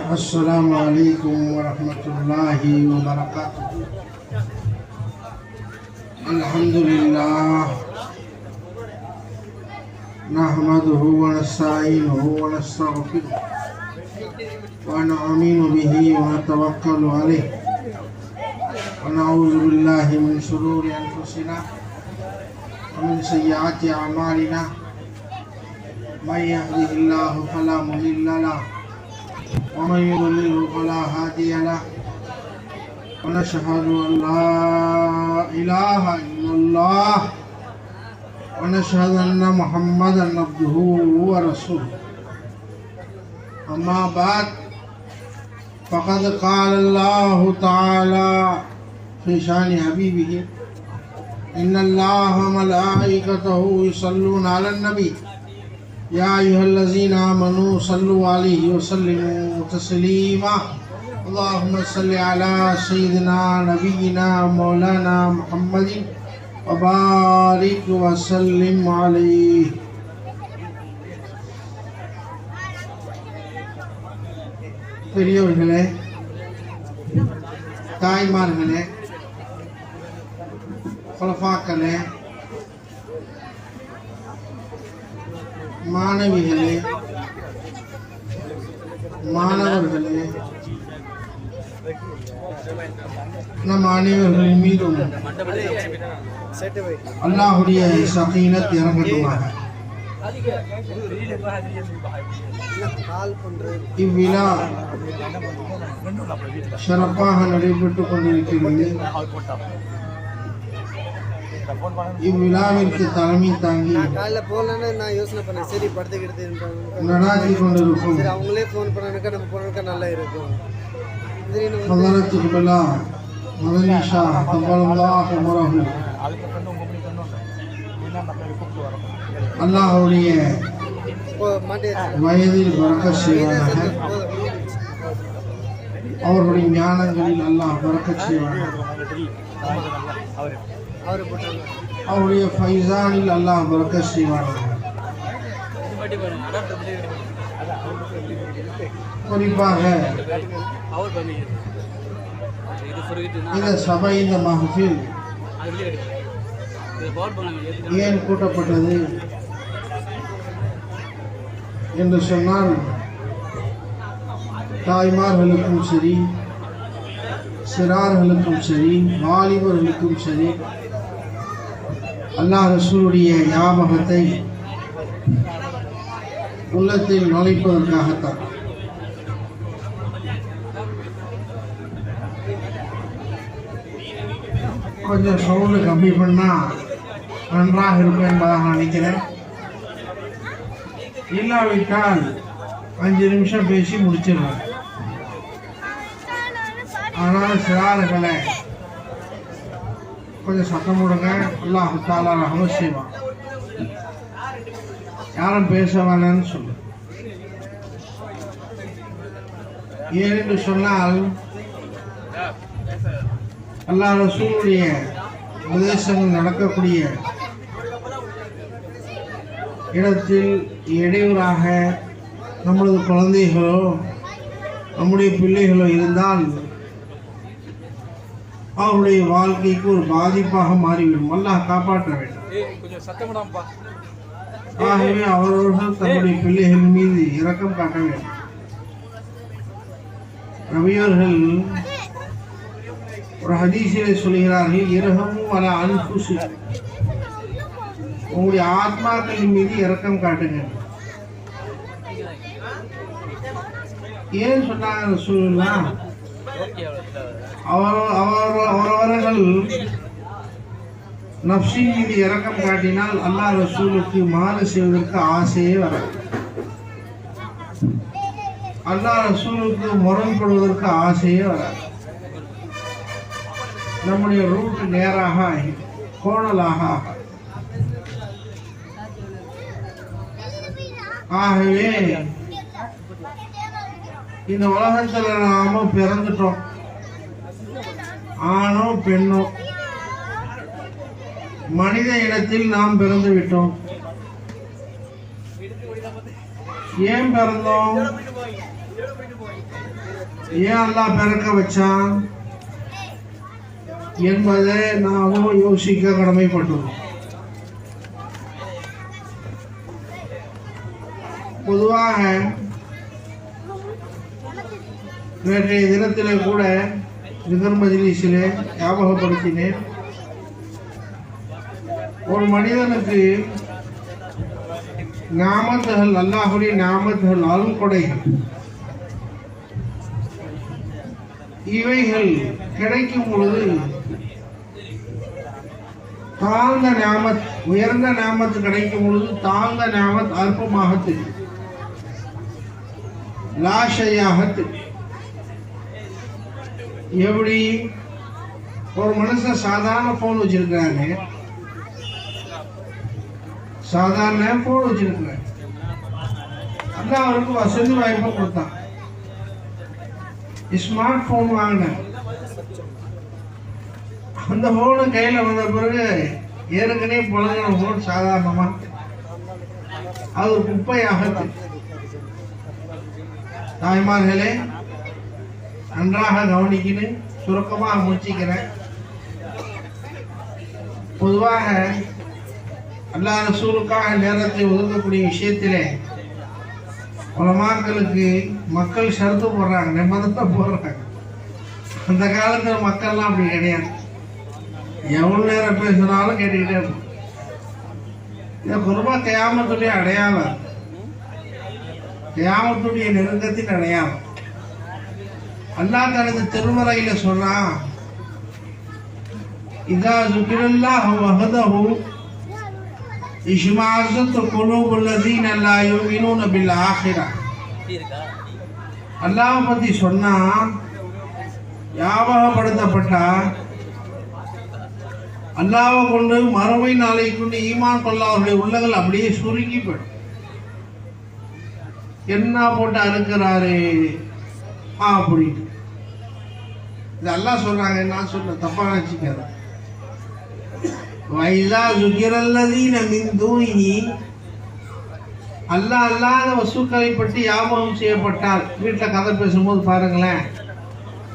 Assalamualaikum warahmatullahi wabarakatuh. Alhamdulillah nahmaduhu wa nasta'inuhu wa nastaghfiruh wa nu'minu bihi wa natawakkalu alayh wa na'udzu billahi min shururi anfusina wa min sayyiati a'malina may yahdihillahu fala mudilla lahu wa man yudlilhu fala hadiya lahu wa nashhadu an la ilaha illallah wa nashhadu anna Muhammadan abduhu wa rasuluh. Amma ba'd, faqad qala Allah ta'ala fi shani habibihi inna Allaha wa malaikatahu yusalluna 'alan nabi ya ayyuhallazina amanu sallu 'alaihi wa sallimu taslima. Allahumma salli ala sayyidina nabiyyina maulana Muhammadin wa barik wa sallim alayhi. பெரியவர்களே, தாய்மார்களே, குலஃபாக்களே, மாணவிகளே, மாணவர்களே, நம் அனைவர்களின் மீதும் அல்லாஹுடைய சகீனத் இறங்கட்டுமாக. இவ்விழா சிறப்பாக நடைபெற்றுக் கொண்டிருக்கிறது. இவ்விழாவிற்கு தலைமை தாங்கி நடாத்தி கொண்டிருக்கும் ஹதரத்துல் மதனி ஷா தப்பல்லாஹு உமரஹு அல்லாஹ்வுடைய வயதில் பரக்கத் செய்வானாக. அவர்களுடைய ஞானங்களில் அல்லாஹ் பரக்கத் செய்வானாக. அவருடைய ஃபைசானில் அல்லாஹ் பரக்கத் செய்வானாக. குறிப்பாக இந்த சபை, இந்த மஹ்ஃபில் ஏன் கூட்டப்பட்டது என்று சொன்னால், தாய்மார்களுக்கும் சரி, சிறார்களுக்கும் சரி, வாலிபர்களுக்கும் சரி, அல்லாஹ் ரசூலுடைய ஞாபகத்தை உள்ளத்தில் நுழைப்பதற்காகத்தான். கொஞ்சம் சவுண்டு கம்மி பண்ணால் நன்றாக இருக்கும் என்பதாக நினைக்கிறேன். இல்லாவிட்டால் 5 நிமிஷம் பேசி முடிச்சிடுவேன். ஆனால் சிறார்களை கொஞ்சம் சத்தம் போடுங்க. அல்லாஹ் தஆலா ரஹ்மத் செய்வான். யாரும் பேச வேணான்னு சொல்லு. ஏனென்று சொன்னால், அல்லாஹ் ரசூலுடைய உபதேசங்கள் நடக்கக்கூடிய இடத்தில் இடையூறாக நம்மளது குழந்தைகளோ நம்முடைய பிள்ளைகளோ இருந்தால் அவருடைய வாழ்க்கைக்கு ஒரு பாதிப்பாக மாறிவிடும். அல்லாஹ் காப்பாற்ற வேண்டும். ஆகவே அவரவர்கள் தன்னுடைய பிள்ளைகள் மீது இரக்கம் காட்ட வேண்டும். நபியவர்கள் ஒரு ஹதீஸிலே சொல்கிறார்கள், இரஹமு அலா அன்ஃபுசிக்கும், உங்களுடைய ஆத்மாக்களின் மீது இரக்கம் காட்டுங்க. ஏன் சொன்னாங்க ரசூலுல்லாஹ்? அவரவர்கள் நஃப்ஸின் மீது இரக்கம் காட்டினால் அல்லாஹ் ரசூலுக்கு மாறு செய்வதற்கு ஆசையே வராது. அல்லாஹ் ரசூலுக்கு முரண்படுவதற்கு ஆசையே வராது. நம்முடைய ரூட் நேராக கோணலாக. ஆகவே இந்த உலகத்தில் நாம பிறந்துட்டோம். ஆணோ பெண்ணோ மனித இனத்தில் நாம் பிறந்து விட்டோம். ஏன் பிறந்தோம்? ஏன் அல்லாஹ் பிறக்க வச்சான் என்பதை நாமும் யோசிக்க கடமைப்பட்டுள்ளோம். பொதுவாக நேற்றைய தினத்திலே கூட நிகர் மஜ்லிஸிலே ஞாபகப்படுத்தினேன். ஒரு மனிதனுக்கு ஞாமத்துகள், அல்லாஹுடைய ஞாமத்துகள், அருள்கொடைகள், இவைகள் கிடைக்கும் பொழுது தாழ்ந்த ஞாமத், உயர்ந்த ஞாமத்து கிடைக்கும் பொழுது தாழ்ந்த ஞாமத் அற்பமாக தெரியும், லாஷையாக தெரியும். எப்படி ஒரு மனுஷன் சாதாரண போன் வச்சிருக்கிறாங்க, சாதாரண போன் வச்சிருக்கிறாங்க, அதான் அவருக்கு வசதி வாய்ப்பை கொடுத்தான். ஸ்மார்ட் போன் வாங்கினேன். அந்த போனு கையில வந்த பிறகு ஏற்கனவே பழகின போன் சாதாரணமா அது ஒரு குப்பையாக. தாய்மார்களே, நன்றாக கவனிக்கணும், சுருக்கமாக முடிச்சுக்கிறேன். பொதுவாக அல்லாஹ் ரசூலுக்காக நேரத்தை ஒதுக்கக்கூடிய விஷயத்திலே உலமாக்களுக்கு மக்கள் ஷரத்து போடுறாங்க, நிபந்தனை போடுறாங்க. அந்த காலத்தில் மக்கள்லாம் அப்படி கிடையாது. எவ்வளவு நேரம் பேசினாலும் கேட்டுக்கிட்டே இருக்கும். இந்த குர்பா கியாமத்துடைய அடையாளம், கியாமத்துடைய நெருக்கத்தின் அடையாளம். அல்லாஹ் தனது திருமறையில சொல்றான், இதா ذுகிரல்லாஹு வஹதஹு இஷ்மஅஸத் குலூபுல் லதீன லா யுமினூன பில் ஆখিরাহ. அல்லாஹ் பத்தி சொன்னா, ஞாபகப்படுத்தப்பட்டா, அல்லாஹ்வை கொண்டு மறுமை நாளை கொண்டு ஈமான் கொள்ளாதவருடைய உள்ளங்கள் அப்படியே சுருங்கி போயிடும். என்ன போட்டு அறுக்கிறாரு அப்படின்னு இது அல்லாஹ் சொல்றாங்க. நான் சொல்ல தப்பா நினைச்சுக்காத. வைதா ذுகிரல்லதீன மின் தூனிஹி, அல்லாஹ் அல்லாத வஸ்துக்களை பற்றி ஞாபகம் செய்யப்பட்டால், வீட்டில் கதை பேசும்போது பாருங்களேன்,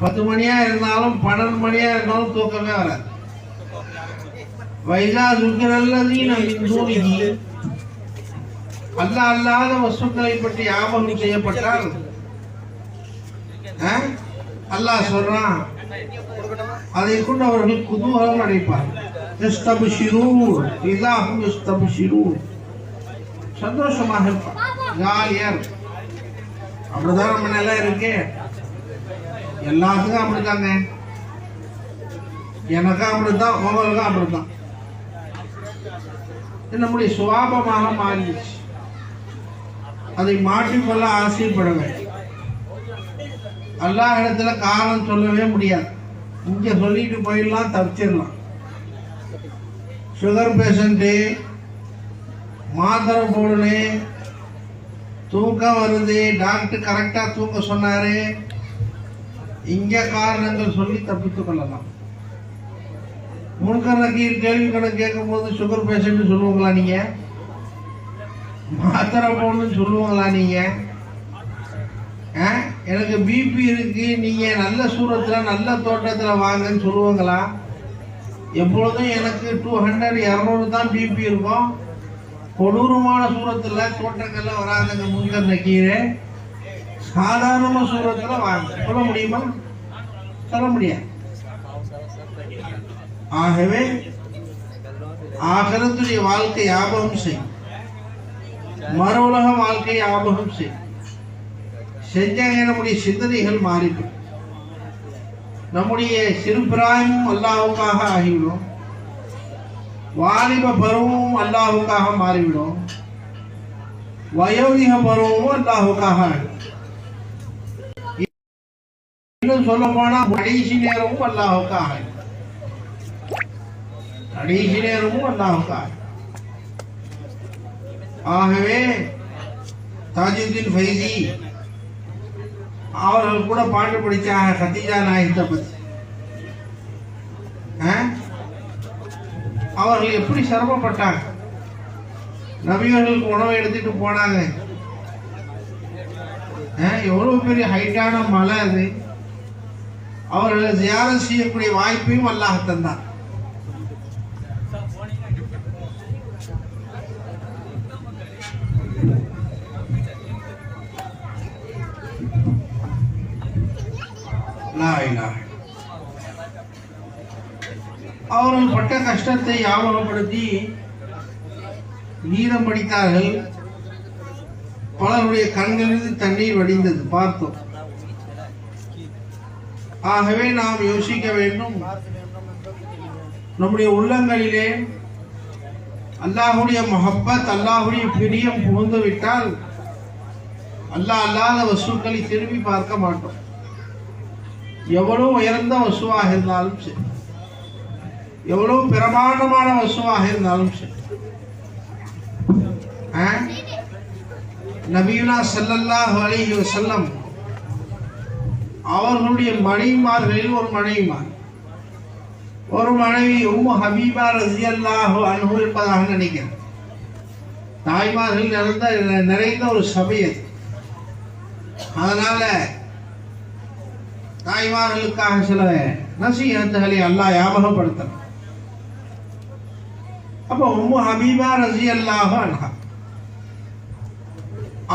10 மணியா இருந்தாலும் 12 மணியா இருந்தாலும் தூக்கமே வராது. வைதா ذுகிரல்லதீன மின் தூனிஹி, அல்லாஹ் அல்லாத வஸ்துக்களை பற்றி ஞாபகம் செய்யப்பட்டால், அல்லாஹ் சொல்றான், அதை கொண்டு அவர்கள் குதூகலம் அடைப்பார். சந்தோஷமாக இருப்பார், ஜாலியா இருக்கும். அப்படிதான் நம்ம நல்லா இருக்கு. எல்லாத்துக்கும் அப்படித்தாங்க. எனக்கும் அப்படித்தான், உங்களுக்கும் அப்படித்தான். நம்முடைய சுவாபமாக மாறிடுச்சு. அதை மாற்றிக்கொள்ள ஆசைப்பட வேண்டும். அல்லாஹ் இடத்துல காரணம் சொல்லவே முடியாது. இங்க சொல்லிட்டு போயிடலாம், தப்பிச்சிடலாம். சுகர் பேஷண்ட்டு, மாத்திரை போடணும், தூக்கம் வருது, டாக்டர் கரெக்டா தூங்க சொன்னாரு, இங்க காரணங்கள் சொல்லி தப்பித்துக் கொள்ளலாம். முன்கர் நக்கீர் கேள்வி கணக்கு கேட்கும் போது சுகர் பேஷண்ட் சொல்லுவாங்களா நீங்க? மாத்திரை போடணும்னு சொல்லுவாங்களா நீங்க? எனக்கு பிபி இருக்கு, நீங்க நல்ல சூரத்துல நல்ல தோட்டத்துல வாங்கன்னு சொல்லுவாங்களா? எப்பொழுதும் எனக்கு 200 200 தான் பிபி இருக்கும். கொடூரமான சூரத்துல தோட்டங்கள்ல வராதுங்க முன்கர் நக்கீரே. சாதாரண சூரத்துல வாங்க சொல்ல முடியுமா? சொல்ல முடியாது. ஆகவே ஆகிரத்துடைய வாழ்க்கை ஞாபகம் செய்யும், மறு உலக வாழ்க்கை ஞாபகம் செய்யும். செஞ்சாங்க நம்முடைய சிந்தனைகள் மாறிடும். நம்முடைய சிறு பிராயமும் அல்லாஹ்வுக்காக ஆகிவிடும், வாலிப பருவமும் அல்லாஹ்வுக்காக மாறிவிடும், வயோதிக பருவமும் அல்லாஹ்வுக்காக ஆகிடும். இன்னும் சொல்ல போனா கடைசி நேரமும் அல்லாஹ்வுக்காக ஆகிடும். கடைசி நேரமும் அல்லாஹ்வுக்காக. ஆகவே தாஜுதீன் ஃபைசி அவர்கள் கூட பாட்டு படிச்சாங்க கதீஜா நாயகத்தை பற்றி. அவர்கள் எப்படி சிரமப்பட்டாங்க. நபியவர்களுக்கு உணவை எடுத்துட்டு போனாங்க. எவ்வளவு பெரிய ஹைட்டான மலை அது. அவர்களை ஜியாரத் செய்யக்கூடிய வாய்ப்பையும் அல்லாஹ் தந்தான். அவர்கள் பட்ட கஷ்டத்தை ஞாபகப்படுத்தி நீரம் படித்தார்கள். பலருடைய கண்களிலிருந்து தண்ணீர் வடிந்தது பார்த்தோம். ஆகவே நாம் யோசிக்க வேண்டும், நம்முடைய உள்ளங்களிலே அல்லாஹுடைய மஹப்பத், அல்லாஹுடைய பிரியம் புகுந்து விட்டால் அல்லாஹ் அல்லாத வஸ்துக்களை திரும்பி பார்க்க மாட்டோம். எவ்வளவு உயர்ந்த வசுவாக இருந்தாலும் சரி, எவ்வளவு பிரமாண்டமான வசுவாக இருந்தாலும் சரி, நபியுனா ஸல்லல்லாஹு அலைஹி வஸல்லம் அவர்களுடைய மனைவிமார்களில் ஒரு மனைவி உம்மு ஹபீபா ரலியல்லாஹு அன்ஹு என்பதாக நினைக்கிறேன். தாய்மார்கள் நிறைந்த ஒரு சபை அது. அதனால தாய்மார்களுக்காக சில நசீஹத்துகளை அல்லாஹ் ஞாபகப்படுத்தணும். அப்போ உம்மு ஹபீபா ரலியல்லாஹு அன்ஹா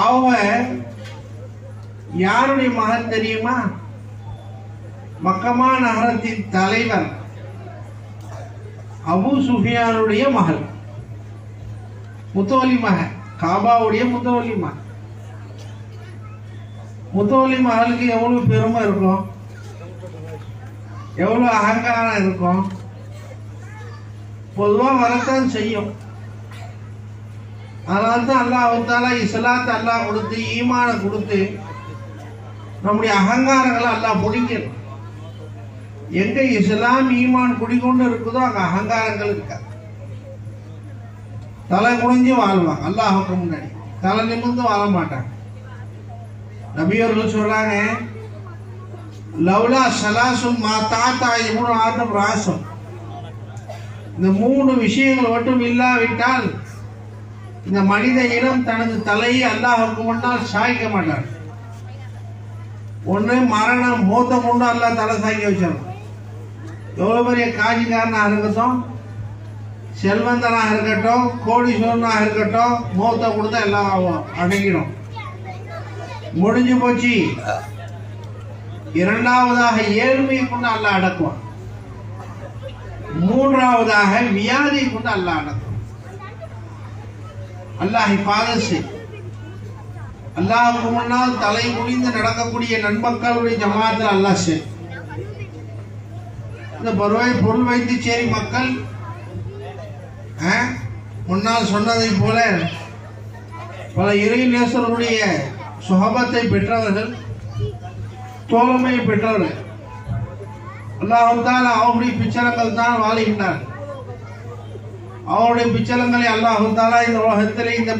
அவங்க யாருடைய மகன் தெரியுமா? மக்கமா நகரத்தின் தலைவர் அபூ சுஃபியானுடைய மகள், முத்தவலி மகன், காபாவுடைய முத்தவலி மகன். முத்தவலி மகளுக்கு எவ்வளவு பெருமை இருக்கும், எவ்வளவு அகங்காரம் இருக்கும். பொதுவா வரத்தான் செய்யும். அதனால தான் அல்லாஹ் இஸ்லாத்தை அல்லாஹ் கொடுத்து, ஈமான கொடுத்து, நம்முடைய அகங்காரங்களை அல்லாஹ் பிடிக்கணும். எங்க இஸ்லாம் ஈமான் குடிக்கொண்டு இருக்குதோ அங்க அகங்காரங்கள் இருக்காது. தலை குனிஞ்சு வாழ்வாங்க, அல்லாஹுக்கு முன்னாடி தலை நிமிர்ந்து வாழ மாட்டாங்க. நபியவர்கள் சொல்றாங்க, லவ்லா சலாசும் மா தாத்தா இப்னு ஆதம் ராசும். இந்த 3 விஷயங்கள் மட்டும் இல்லாவிட்டால் இந்த மனித இனம் தனது தலையை அல்லாஹுக்கு முன்னால் சாய்க்க மாட்டார். ஒன்று மரணம், மூத்த கொண்டு அல்லாஹ் தலை சாய்க்க வச்சிடணும். எவ்வளோ பெரிய காட்சிக்காரனாக இருக்கட்டும், செல்வந்தனாக இருக்கட்டும், கோடீஸ்வரனாக இருக்கட்டும், மூத்த கொடுத்தா எல்லாம் அடங்கிடும், முடிஞ்சு போச்சு. இரண்டாவதாக ஏழ்மையை கொண்டு அல்லாஹ் அடக்குவான். மூன்றாவதாக வியாதியை கொண்டு அல்லாஹ் அடக்குவான். அல்லாஹ் ஹிஃபாதத் செய். அல்லாஹ்வுக்கு முன்னால் தலை குனிந்து நடக்கக்கூடிய நன்மக்களுடைய ஜமாத்தில் அல்லாஹ் செய். இந்த பொருள் வைத்து சேரி மக்கள் முன்னால் சொன்னதை போல பல இறை நேசர்களுடைய சுஹபத்தை பெற்றவர்கள், தோழமையை பெற்றவர்கள். அல்லாஹ் தஆலா அவருடைய பிச்சலங்கள் தான் வாழுகின்றார். அவருடைய பிச்சலங்களை அல்லாஹ் தஆலா இந்த உலகத்திலே இந்த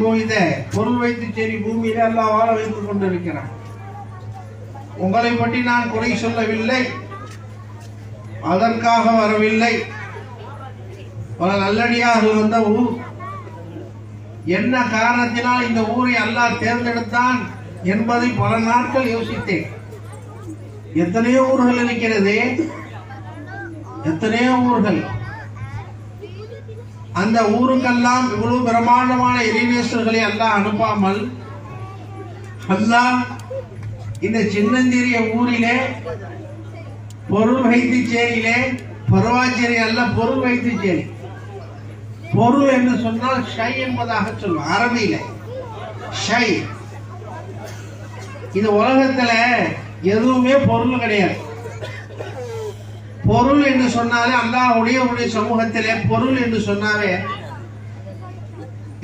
பொருள் வைத்து சரி பூமியிலே அல்லாஹ் வாழ வைத்துக் கொண்டிருக்கிறார். உங்களை பற்றி நான் குறை சொல்லவில்லை, அதற்காக வரவில்லை. பல நல்லடியார்கள் வந்த ஊர். என்ன காரணத்தினால் இந்த ஊரை அல்லாஹ் தேர்ந்தெடுத்தான் என்பதை பல நாட்கள் யோசித்தேன். எத்தனையோ ஊர்கள் இருக்கிறது, எத்தனையோ ஊர்கள். அந்த ஊருக்கெல்லாம் இவ்வளவு பிரமாண்டமான இறைநேசர்களை அல்லாஹ் அனுப்பாமல் அல்லாஹ் இந்த சின்னஞ்சிறிய ஊரிலே பொருள் வைத்திச்சேரியிலே, பருவாச்சேரி அல்ல, பொருள் வைத்திச்சேரி. பொருள் என்று சொன்னால் ஷை என்பதாக சொல்லுவோம் அரபியில. ஷை. இந்த உலகத்துல எதுவுமே பொருள் கிடையாது. பொருள் என்று சொன்னாலே அல்லாஹ்வுடைய சமூகத்திலே பொருள் என்று சொன்னாவே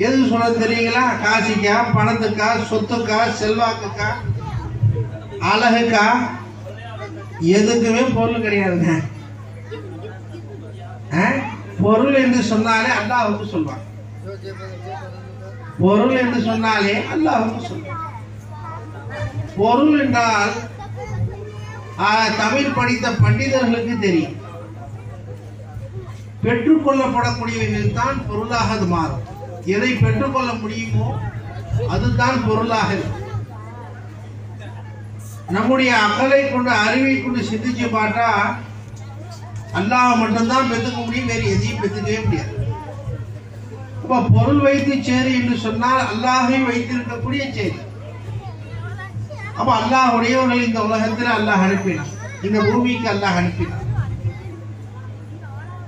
எது சொல்ல தெரியுங்களா? காசிக்கா, பணத்துக்கா, சொத்துக்கா, செல்வாக்குக்கா, அழகுக்கா? எதுக்குமே பொருள் கிடையாதுங்க. பொருள் என்று சொன்னாலே அல்லாஹ்வுக்கு சொல்வாங்க. பொருள் என்று சொன்னாலே அல்லாஹ்வுக்கு சொல்வாங்க. பொருள் என்றால் தமிழ் படித்த பண்டிதர்களுக்கு தெரியும். பெற்றுக்கொள்ளப்படக்கூடியவைகள் தான் பொருளாக அது மாறும். எதை பெற்றுக்கொள்ள முடியுமோ அதுதான் பொருளாக இருக்கும். நம்முடைய அக்கலை கொண்டு அறிவை கொண்டு சிந்திச்சு பார்த்தா அல்லாஹ் மட்டும்தான் பெற்றுக்க முடியும், வேறு எதையும் பெற்றுக்கவே முடியாது. அப்ப பொருள் வைத்து சேரி என்று சொன்னால் அல்லாஹை வைத்திருக்கக்கூடிய சேரி. அப்ப அல்லாஹ் உடையவர்கள் இந்த உலகத்தில் அல்லாஹ் அனுப்பினார், இந்த பூமிக்கு அல்லாஹ் அனுப்பினார்.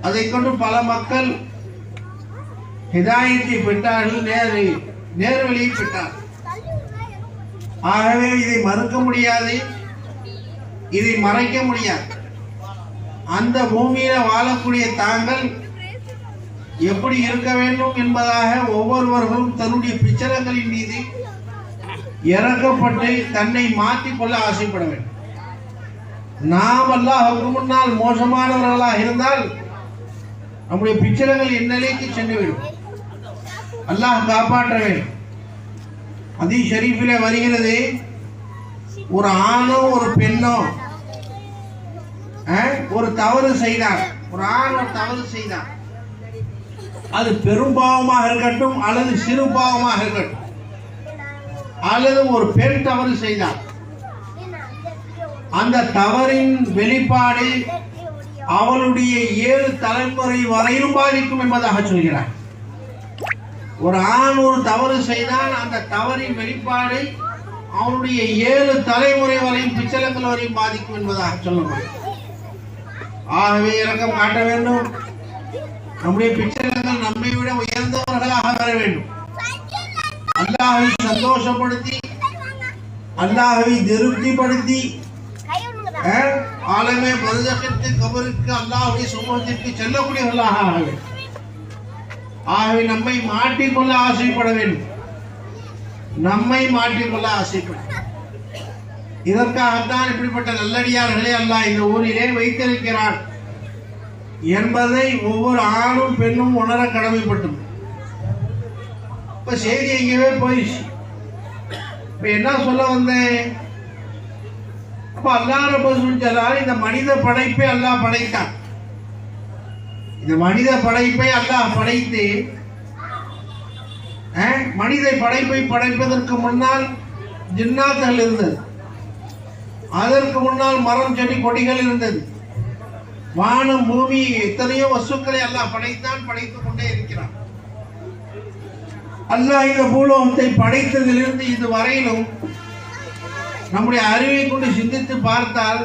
அதை கொண்டு பல மக்கள் ஹிதாயத்தை பெற்றார்கள், நேர்வழியை பெற்றார்கள். ஆகவே இதை மறுக்க முடியாது, இதை மறைக்க முடியாது. அந்த பூமியில வாழக்கூடிய தாங்கள் எப்படி இருக்க வேண்டும் என்பதாக ஒவ்வொருவர்களும் தன்னுடைய பிச்சரங்களின் மீது இறக்கப்பட்டு தன்னை மாற்றிக்கொள்ள ஆசைப்பட வேண்டும். நாம் அல்லாஹ்வுக்கு முன்னால் மோசமானவர்களாக இருந்தால் நம்முடைய பிச்சரங்கள் இந்நிலைக்கு சென்றுவிடும். அல்லாஹ் காப்பாற்ற வேண்டும். ஹதீஸ் ஷரீஃபிலே வருகிறது, ஒரு ஆணோ ஒரு பெண்ணோ ஒரு தவறு செய்தார், ஒரு ஆண் ஒரு தவறு செய்தார், அது பெரும் பாவமாக இருக்கட்டும் அல்லது சிறு பாவமாக இருக்கட்டும், அல்லது ஒரு பெண் தவறு செய்தார், அந்த தவறின் வெளிப்பாடு அவளுடைய 7 தலைமுறை வரையிலும் பாதிக்கும் என்பதாக சொல்கிறார். ஒரு ஆண் ஒரு தவறு செய்தால் அந்த தவறின் வெளிப்பாடு அவனுடைய 7 தலைமுறை வரையும் பிச்சலங்கள் வரையும் பாதிக்கும் என்பதாக சொல்லப்படும். ஆகவே இரக்கம் காட்ட வேண்டும். நம்முடைய பிச்சலங்கள் நம்மை விட உயர்ந்தவர்களாக வர வேண்டும். அல்லாஹ்வை சந்தோஷப்படுத்தி அல்லாஹ்வை திருப்திப்படுத்தி ஆலமே பரதகத்து கபருக்கு அல்லாஹ்வுடைய சமூகத்திற்கு செல்லக்கூடியவர்களாக ஆக வேண்டும். ஆகவே நம்மை மாற்றிக்கொள்ள ஆசைப்பட வேண்டும், நம்மை மாற்றிக்கொள்ள ஆசைப்பட. இதற்காகத்தான் இப்படிப்பட்ட நல்லடியார்களை அல்லாஹ் இந்த ஊரிலே வைத்திருக்கிறான் என்பதை ஒவ்வொரு ஆணும் பெண்ணும் உணர கடமைப்பட்டது. இப்ப செய்தி எங்கேயே போயிடுச்சு. இப்ப என்ன சொல்ல வந்தேன்? அப்ப அல்லாஹ் ரப்பல் ஜலால் இந்த மனித படைப்பை அல்லாஹ் படைத்தான். இந்த மனித படைப்பை அல்லாஹ் படைத்து மனித படைப்பை படைப்பதற்கு முன்னால் ஜின்னாத்துகள் இருந்தது, அதற்கு முன்னால் மரம் செடி கொடிகள் இருந்தது, வானம் பூமி எத்தனையோ வஸ்துக்களை அல்லாஹ் படைத்தான், படைத்துக் கொண்டே இருக்கிறான். அல்லாஹ் இந்த பூலோகத்தை படைத்ததிலிருந்து இது வரையிலும் நம்முடைய அறிவை கொண்டு சிந்தித்து பார்த்தால்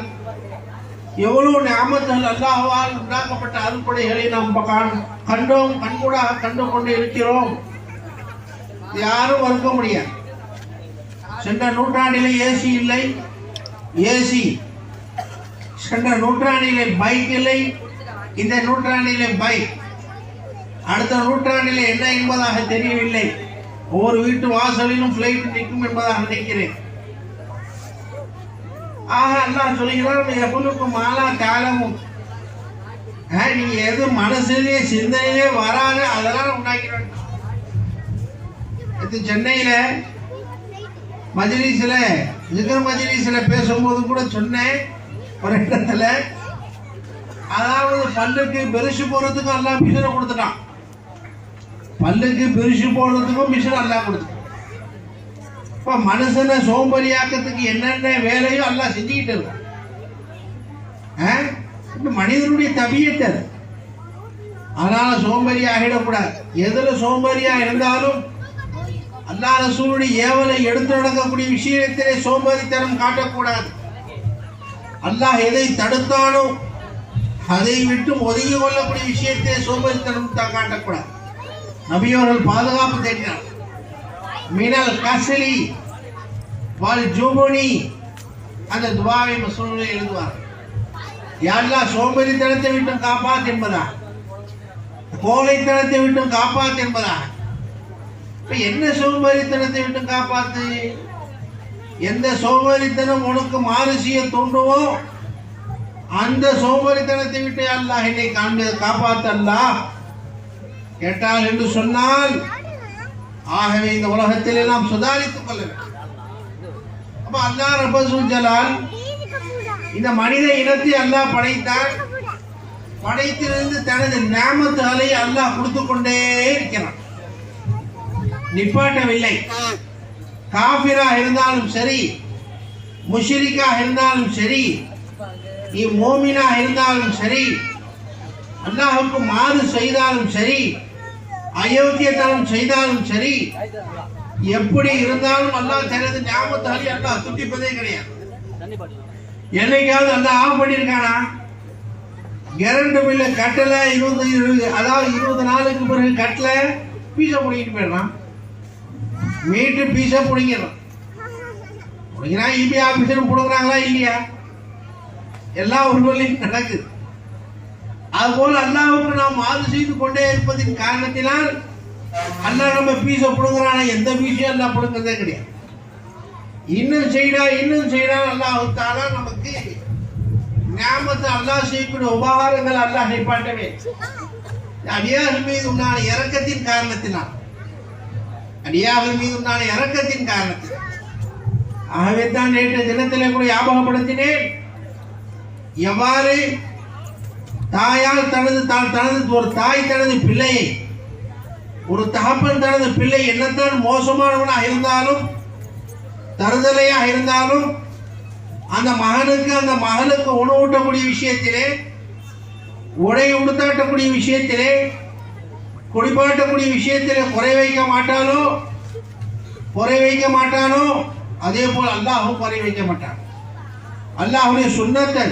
எவ்வளவு நியாமத்துகள் அல்லாஹ்வால் உண்டாக்கப்பட்ட அருள்கொடைகளை நாம் கண்டோம், கண்கூடாக கண்டு கொண்டு இருக்கிறோம். யாரும் மறுக்க முடியாது. சென்ற நூற்றாண்டிலே ஏசி இல்லை, ஏசி. சென்ற நூற்றாண்டிலே பைக் இல்லை, இந்த நூற்றாண்டிலே பைக். அடுத்த நூற்றாண்டிலே என்ன என்பதாக தெரியவில்லை. ஒவ்வொரு வீட்டு வாசலிலும் பிளைட் நிற்கும் என்பதாக நினைக்கிறேன். ஆக அல்லாஹ் சொல்லுகிறான், எவ்வளவுக்கு மாலா காலமும் நீங்க எது மனசுலயே சிந்தனையிலே வராத அதெல்லாம் உண்டாக்கிறாங்க. சென்னையில மஜ்லிஸ்ல ஜிகர் மஜ்லிஸ்ல பேசும்போது கூட சொன்னேன் ஒரு இடத்துல, அதாவது பல்லுக்கு பெருசு போறதுக்கு அல்லாஹ் மிஷினை கொடுத்துட்டான். பல்லுக்கு பெருசு போடுறதுக்கும் மிஷின் அல்லாஹ் கொடுத்துட்டான். இப்ப மனுஷனை சோம்பரியாக்கத்துக்கு என்னென்ன வேலையோ அல்லாஹ் செஞ்சுக்கிட்டு இருக்கான். இப்ப மனிதனுடைய தபியத்தை அது. அதனால சோம்பேறி ஆகிடக்கூடாது. எதுல சோம்பேறியா இருந்தாலும் அல்லாஹ் ரசூலுடைய ஏவலை எடுத்து நடக்கக்கூடிய விஷயத்திலே சோம்பேறித்தனம் காட்டக்கூடாது. அல்லாஹ் எதை தடுத்தானோ அதை விட்டு ஒதுங்கி கொள்ளக்கூடிய விஷயத்திலே சோம்பேறித்தனம் காட்டக்கூடாது. நபியவர்கள் பாதுகாப்பு தேடினார். மினல் கசலி வல் ஜுபுனி, அந்த துஆவை மஸ்ஊலில் எழுதுவார். யா அல்லாஹ் சோம்பேறித்தனத்தை விட்டு காப்பாத்து என்பதா, கோழைத்தனத்தை விட்டு காப்பாத்து என்பதா. இப்ப என்ன சோம்பேறித்தனத்தை விட்டு காப்பாத்து? எந்த சோம்பேறித்தனம் உனக்கு மாறு செய்ய தோன்றுவோ அந்த சோம்பேறித்தனத்தை விட்டு அல்லாஹ் என்னை காப்பாத்து அல்லாஹ் கேட்டால் என்று சொன்னால், ஆகவே இந்த உலகத்திலே நாம் சுதாரித்துக் கொள்ள வேண்டும். அப்ப அல்லாஹ் ரப்பல் ஜலால் இந்த மனித இனத்தை அல்லாஹ் படைத்தான். படைத்திலிருந்து தனது நியாமத்துகளை அல்லாஹ் கொடுத்து கொண்டே இருக்கிறான், நிப்பாட்டவில்லை. காபிரா இருந்தாலும் சரி, முஷ்ரிக்காக இருந்தாலும் சரி, நீ மோமினா இருந்தாலும் சரி, அல்லாஹ்வுக்கு மாறு செய்தாலும் சரி, அயோக்கியத்தனம் செய்தாலும் சரி, எப்படி இருந்தாலும் அல்லாஹ் தனது நியாமத்துகளை அல்லாஹ் துண்டிப்பதே கிடையாது. என்னைக்காவது அல்லாஹ் ஆஃப் பண்ணியிருக்கானா? கரண்ட் பில்லு கட்டல 20 நாளுக்கு பிறகு கட்டல, பீஸை பிடிக்கிட்டு போயிடறான். மீட்டு பீஸை பிடிக்கிறான். இபி ஆபீஸர் பிடுங்குறாங்களா இல்லையா? எல்லா ஊர்களிலும் நடக்குது. அதுபோல் அல்லாஹ்வுக்கு நாம் மாறு செய்து கொண்டே இருப்பதின் காரணத்தினால் அல்லாஹ் நம்ம பீஸை பிடுங்குறானா? எந்த பீஸையும் அல்லாஹ் பிடுங்குறதே கிடையாது. இன்னும் செய்யடா அல்லாஹ் தஆலா நமக்கு நியாமத்தை அல்லாஹ் செய்யக்கூடிய உபகாரங்கள் அல்லாஹ் நிப்பாட்டவே. அடியார்கள் மீது உண்டான இரக்கத்தின் காரணத்தினால், ஆகவே தான் நேற்று தினத்திலே கூட ஞாபகப்படுத்தினேன். எவ்வாறு தாயால் ஒரு தாய் தனது பிள்ளையை, ஒரு தகப்பன் தனது பிள்ளை என்னத்தான் மோசமானவனாக இருந்தாலும், தருதலையாக இருந்தாலும், அந்த மகனுக்கு உணவூட்டக்கூடிய விஷயத்திலே, உடை உடுத்தாட்டக்கூடிய விஷயத்திலே, குடிப்பாட்டக்கூடிய விஷயத்திலே குறை வைக்க மாட்டானோ அதே போல் அல்லாஹும் குறை வைக்க மாட்டான். அல்லாஹுடைய சுன்னத்தை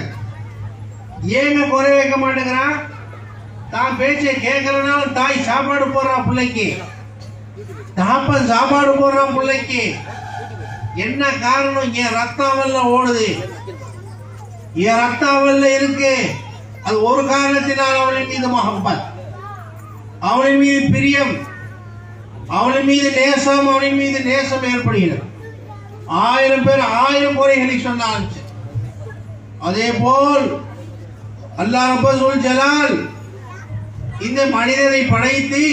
ஏங்க குறை வைக்க மாட்டேங்கிறான்? தான் பேச்சை கேட்கறதுனால தாய் சாப்பாடு போடுறான் பிள்ளைக்கு, தகப்பன் சாப்பாடு போடுறான் பிள்ளைக்கு. என்ன காரணம்? என் ரத்தாவல்ல ஓடுது, என் ரத்தாவல்ல இருக்கு. அது ஒரு காரணத்தினால் அவளின் மீது மஹப்பத், அவளின் மீது பிரியம், அவளின் மீது நேசம் ஏற்படுகிறது. 1000 பேர் 1000 குறைகளை சொன்னாலும் அதே போல் அல்லாஹ் ரப்பல் ஜலால் இந்த மனிதரை படைத்து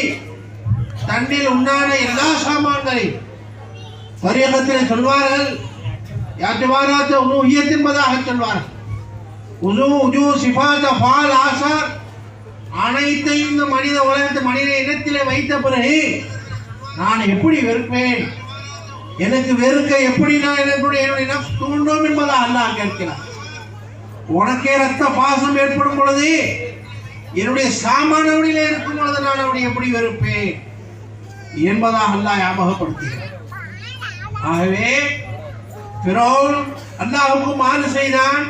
தன்னில் உண்டான எல்லா சாமான்களையும் பரியகத்தில் சொல்வார்கள், யாத்திவாராத்த உலூஹியத் என்பதாக சொல்வார்கள். உஜூ சிஃபாத் ஃபால் ஆசார் அனைத்தையும் இந்த மனித இனத்திலே வைத்த பிறகு நான் எப்படி வெறுப்பேன், எனக்கு வெறுக்க எப்படி நான் என்னுடைய நஃப்ஸ் தூண்டும் என்பதாக அல்லாஹ் கேட்கிறார். உனக்கே ரத்த பாசம் ஏற்படும் பொழுது, என்னுடைய சாமானவனிலே இருக்கும் பொழுது நான் அவனை எப்படி வெறுப்பேன் என்பதாக அல்லாஹ் ஞாபகப்படுத்துகிறார். ஆகவே ஃபிரௌன் அல்லாஹ்வுக்கு மாறு செய்தான்,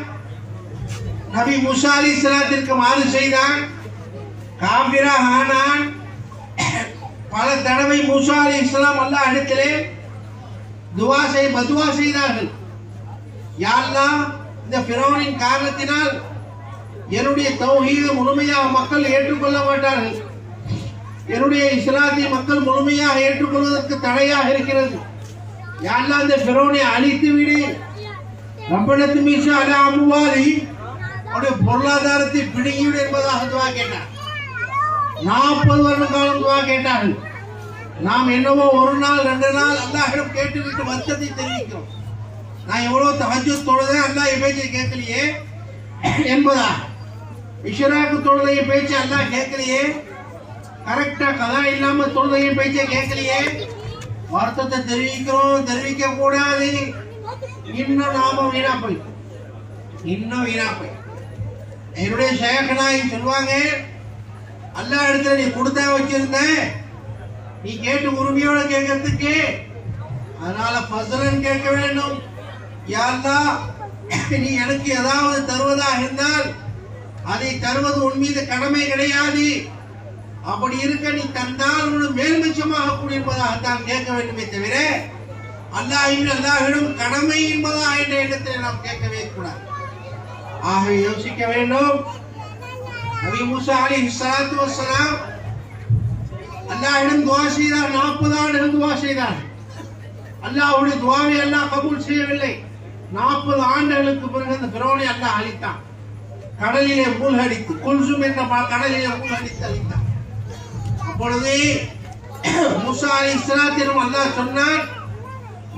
நபி மூசா அலைஹிஸ்ஸலாத்திற்கு மாறு செய்தான், காபிராக ஆனான். பல தடவை மூசா அலைஹிஸ்ஸலாம் அல்லாஹ் இடத்திலே பதுவா செய்தார்கள். யா அல்லாஹ், இந்த ஃபிரௌனின் காரணத்தினால் என்னுடைய தௌஹீதை முழுமையாக மக்கள் ஏற்றுக்கொள்ள மாட்டார்கள், என்னுடைய இஸ்லாத்தை மக்கள் முழுமையாக ஏற்றுக்கொள்வதற்கு தடையாக இருக்கிறது. யா அல்லாஹ், இந்த ஃபிரௌனை அழித்து விடு. ரப்பனத்து மீசா அலா அம்வாலி, அவருடைய பொருளாதாரத்தை பிடுங்கிவிடு என்பதாக துவா கேட்டார். 40 வருட காலம் துவா கேட்டார்கள். நாம் என்னவோ ஒரு நாள் 2 நாள் அல்லாஹ்விடம் கேட்டுவிட்டு வருத்தத்தை தெரிவிக்கிறோம். நான் எவ்வளவு தஹஜ்ஜுத் தொழுதேன், அல்லாஹ் என் பேச்சை கேட்கலையே என்பதா. இஷ்ராக்கு தொழுதைய பேச்சை அல்லாஹ் கேட்கலையே, கரெக்டா கதா இல்லாம தொழுதைய பேச்சை கேட்கலையே, வருத்தத்தை தெரிவிக்க கூடாது. இன்னும் நாம வீணா போய் என்னுடைய ஷேഖனாய் சொல்லுவாங்க, அல்லாஹ் இடத்துல நீ கொடுத்தா வச்சிருந்த, நீ கேட்டு உரிமையோட கேட்கறதுக்கு, அதனால ஃபஸ்ரன் கேட்க வேண்டும். யா அல்லாஹ், நீ எனக்கு ஏதாவது தருவதாக இருந்தால் அதை தருவது உன் மீது கடமை கிடையாது, அப்படி இருக்க நீ தந்தால் உனக்கு மேல்மிச்சமாக கூடியிருப்பதாகத்தான் கேட்க வேண்டுமே தவிர அல்லாஹ்விடம் கடமை என்பதா என்ற எண்ணத்தில் நாம் கேட்கவே கூடாது. ஆகவே யோசிக்க வேண்டும். நபி மூசா அலைஹிஸ்ஸலாத்து வஸ்ஸலாம் அல்லாஹ்விடம் துஆ செய்தார். 40 ஆண்டுகள் துஆ செய்தார். அல்லாஹ்வுடைய துஆவை அல்லாஹ் கபூல் செய்யவில்லை. 40 ஆண்டுகளுக்கு பிறகு அந்த ஃபிரௌனை அல்லாஹ் அழித்தான். கடலிலே மூழ்கடித்து, குல்சும் என்ற கடலிலே மூழ்கடித்து அழித்தான். அப்பொழுது மூசா அலைஹிஸ்ஸலாத்திடம் அல்லாஹ் சொன்னார்,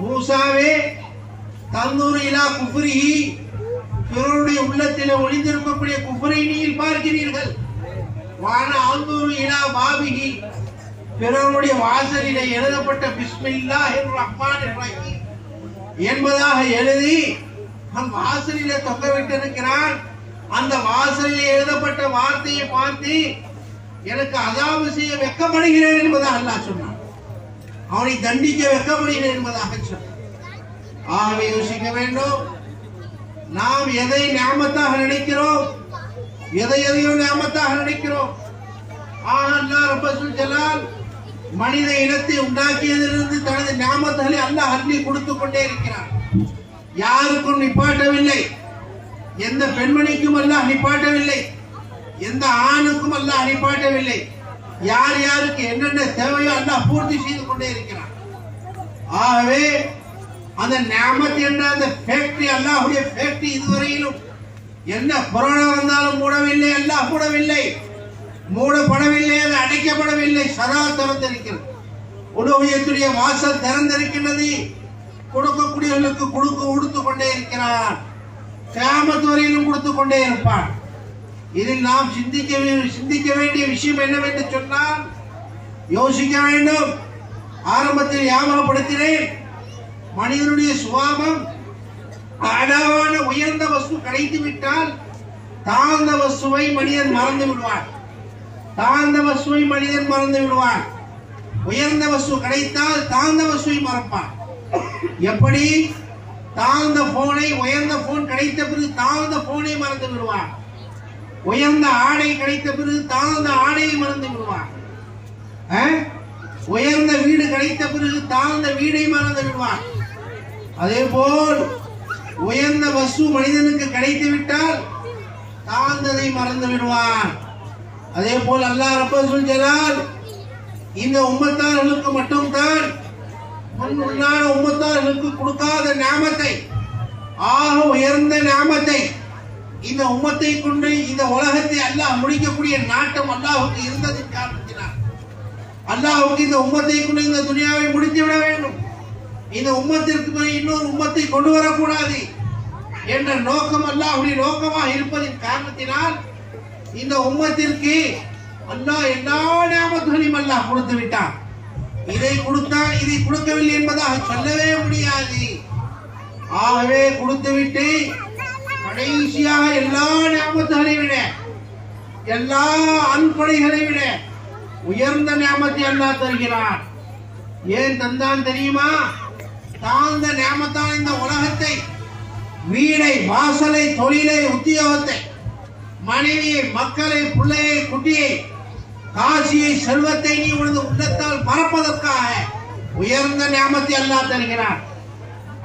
மூசாவே தந்தூர் இலா குஃப்ரிஹி, பிறருடைய உள்ளத்திலே ஒளிந்திருக்கக்கூடிய குஃப்ரை நீங்கள் பார்க்கிறீர்கள். வான அந்தூர் இலா பாபிஹி, பிறருடைய வாசலிலே எழுதப்பட்ட பிஸ்மில்லாஹிர் ரஹ்மானிர் ரஹீம் என்பதாக எழுதி அவன் வாசலிலே தொங்க விட்டிருக்கிறான். அந்த வாசலில் எழுதப்பட்ட வார்த்தையை பார்த்து எனக்கு அதாபு செய்ய வெட்கப்படுகிறேன் என்பதாக அல்லாஹ் சொன்னான். அவனை தண்டிக்க வெட்கப்படுகிறேன் என்பதாக சொன்னான். ஆகவே யோசிக்க வேண்டும், நாம் எதை நியாமத்தாக நினைக்கிறோம், எதையோ நியாமத்தாக நினைக்கிறோம். அல்லாஹ் ரப்பல் ஜலால் மனித இனத்தை உண்டாக்கியதிலிருந்து தனது நியாமத்துகளை அல்லாஹ் அள்ளி கொடுத்து கொண்டே இருக்கிறார். யாருக்கும் நிப்பாட்டவில்லை, எந்த பெண்மணிக்கும் அல்லாஹ் நிப்பாட்டவில்லை, எந்த ஆணுக்கும் அல்லாஹ் நிப்பாட்டவில்லை. யார் யாருக்கு என்னென்ன தேவையோ அல்லாஹ் பூர்த்தி செய்து கொண்டே இருக்கிறார். ஆகவே அந்த நியாமத் என்ற அந்த ஃபேக்டரி, அல்லாஹ்வுடைய ஃபேக்டரி இதுவரையிலும் என்ன கொரோனா வந்தாலும் மூடவில்லை, அல்லாஹ் மூடவில்லை, மூடப்படவில்லை, அது அடைக்கப்படவில்லை, சதா திறந்திருக்கிறது. உலோகியத்துடைய வாசல் திறந்திருக்கின்றது. கொடுக்கக்கூடியவர்களுக்கு கொடுத்து கொண்டே இருக்கிறார். கியாமத் வரையிலும் கொடுத்து கொண்டே இருப்பான். இதில் நாம் சிந்திக்க வேண்டிய விஷயம் என்னவென்று சொன்னால், யோசிக்க வேண்டும். ஆரம்பத்தில் ஞாபகப்படுத்தினேன், மனிதனுடைய சுபாவம் அழகான உயர்ந்த வஸ்து கிடைத்து விட்டால் தாழ்ந்த வஸ்துவை மனிதன் மறந்து விடுவான். தாழ்ந்த வஸ்துவை மனிதன் மறந்து விடுவான். உயர்ந்த வஸ்து கிடைத்தால் தாழ்ந்த வஸ்துவை மறப்பான். எப்படி? தாழ்ந்த போனை உயர்ந்த போன் கிடைத்த பிறகு தாழ்ந்த போனை மறந்து விடுவான். உயர்ந்த ஆடை கிடைத்த பிறகு தாழ்ந்த ஆடையை மறந்து விடுவான். உயர்ந்த வீடு கிடைத்த பிறகு தாழ்ந்த வீடை மறந்து விடுவான். அதே போல் உயர்ந்த வஸ்து மனிதனுக்கு கிடைத்து விட்டால் தாழ்ந்ததை மறந்து விடுவான். அதே போல் அல்லாஹ் ரப்பல் ஜலால் இந்த உம்மத்தார்களுக்கு மட்டும்தான் முன்னான உம்மத்தார்களுக்கு கொடுக்காத நியாமத்தை, ஆக உயர்ந்த நியாமத்தை, இந்த உம்மத்தை கொண்டு இந்த உலகத்தை அல்லாஹ் முடிக்கக்கூடிய நாட்டம் அல்லாஹ்வுக்கு இருந்ததின் காரணத்தினால் அல்லாஹ்வுக்கு இந்த உம்மத்தை கொண்டு இந்த துனியாவை முடித்து விட வேண்டும், இந்த உம்மத்திற்கு பிறகு இன்னொரு உம்மத்தை கொண்டு வரக்கூடாது என்ற நோக்கம் அல்லாஹ்வுடைய நோக்கமாக இருப்பதின் காரணத்தினால் இந்த உம்மத்திற்கு அல்லாஹ் எல்லா நியாமத்துகளையும் அல்லாஹ் கொடுத்து விட்டான். இதை கொடுத்தான், இதை கொடுக்கவில்லை என்பதாக சொல்லவே முடியாது. ஆகவே கொடுத்துவிட்டு கடைசியாக எல்லா நியாமத்துகளை விட, எல்லா அன்படைகளை விட உயர்ந்த நியாமத்தை அல்லாஹ் தருகிறான். ஏன் தந்தான் தெரியுமா? தாழ்ந்த நியாமத்தான் இந்த உலகத்தை, வீடை, வாசலை, தொழிலை, உத்தியோகத்தை, மனைவியை, மக்களை, பிள்ளையை, குட்டியை, காசியை, செல்வத்தை நீ உனது உள்ளத்தால் பரப்பதற்காக உயர்ந்த நியாமத்தை அல்லாஹ் தருகிறான்.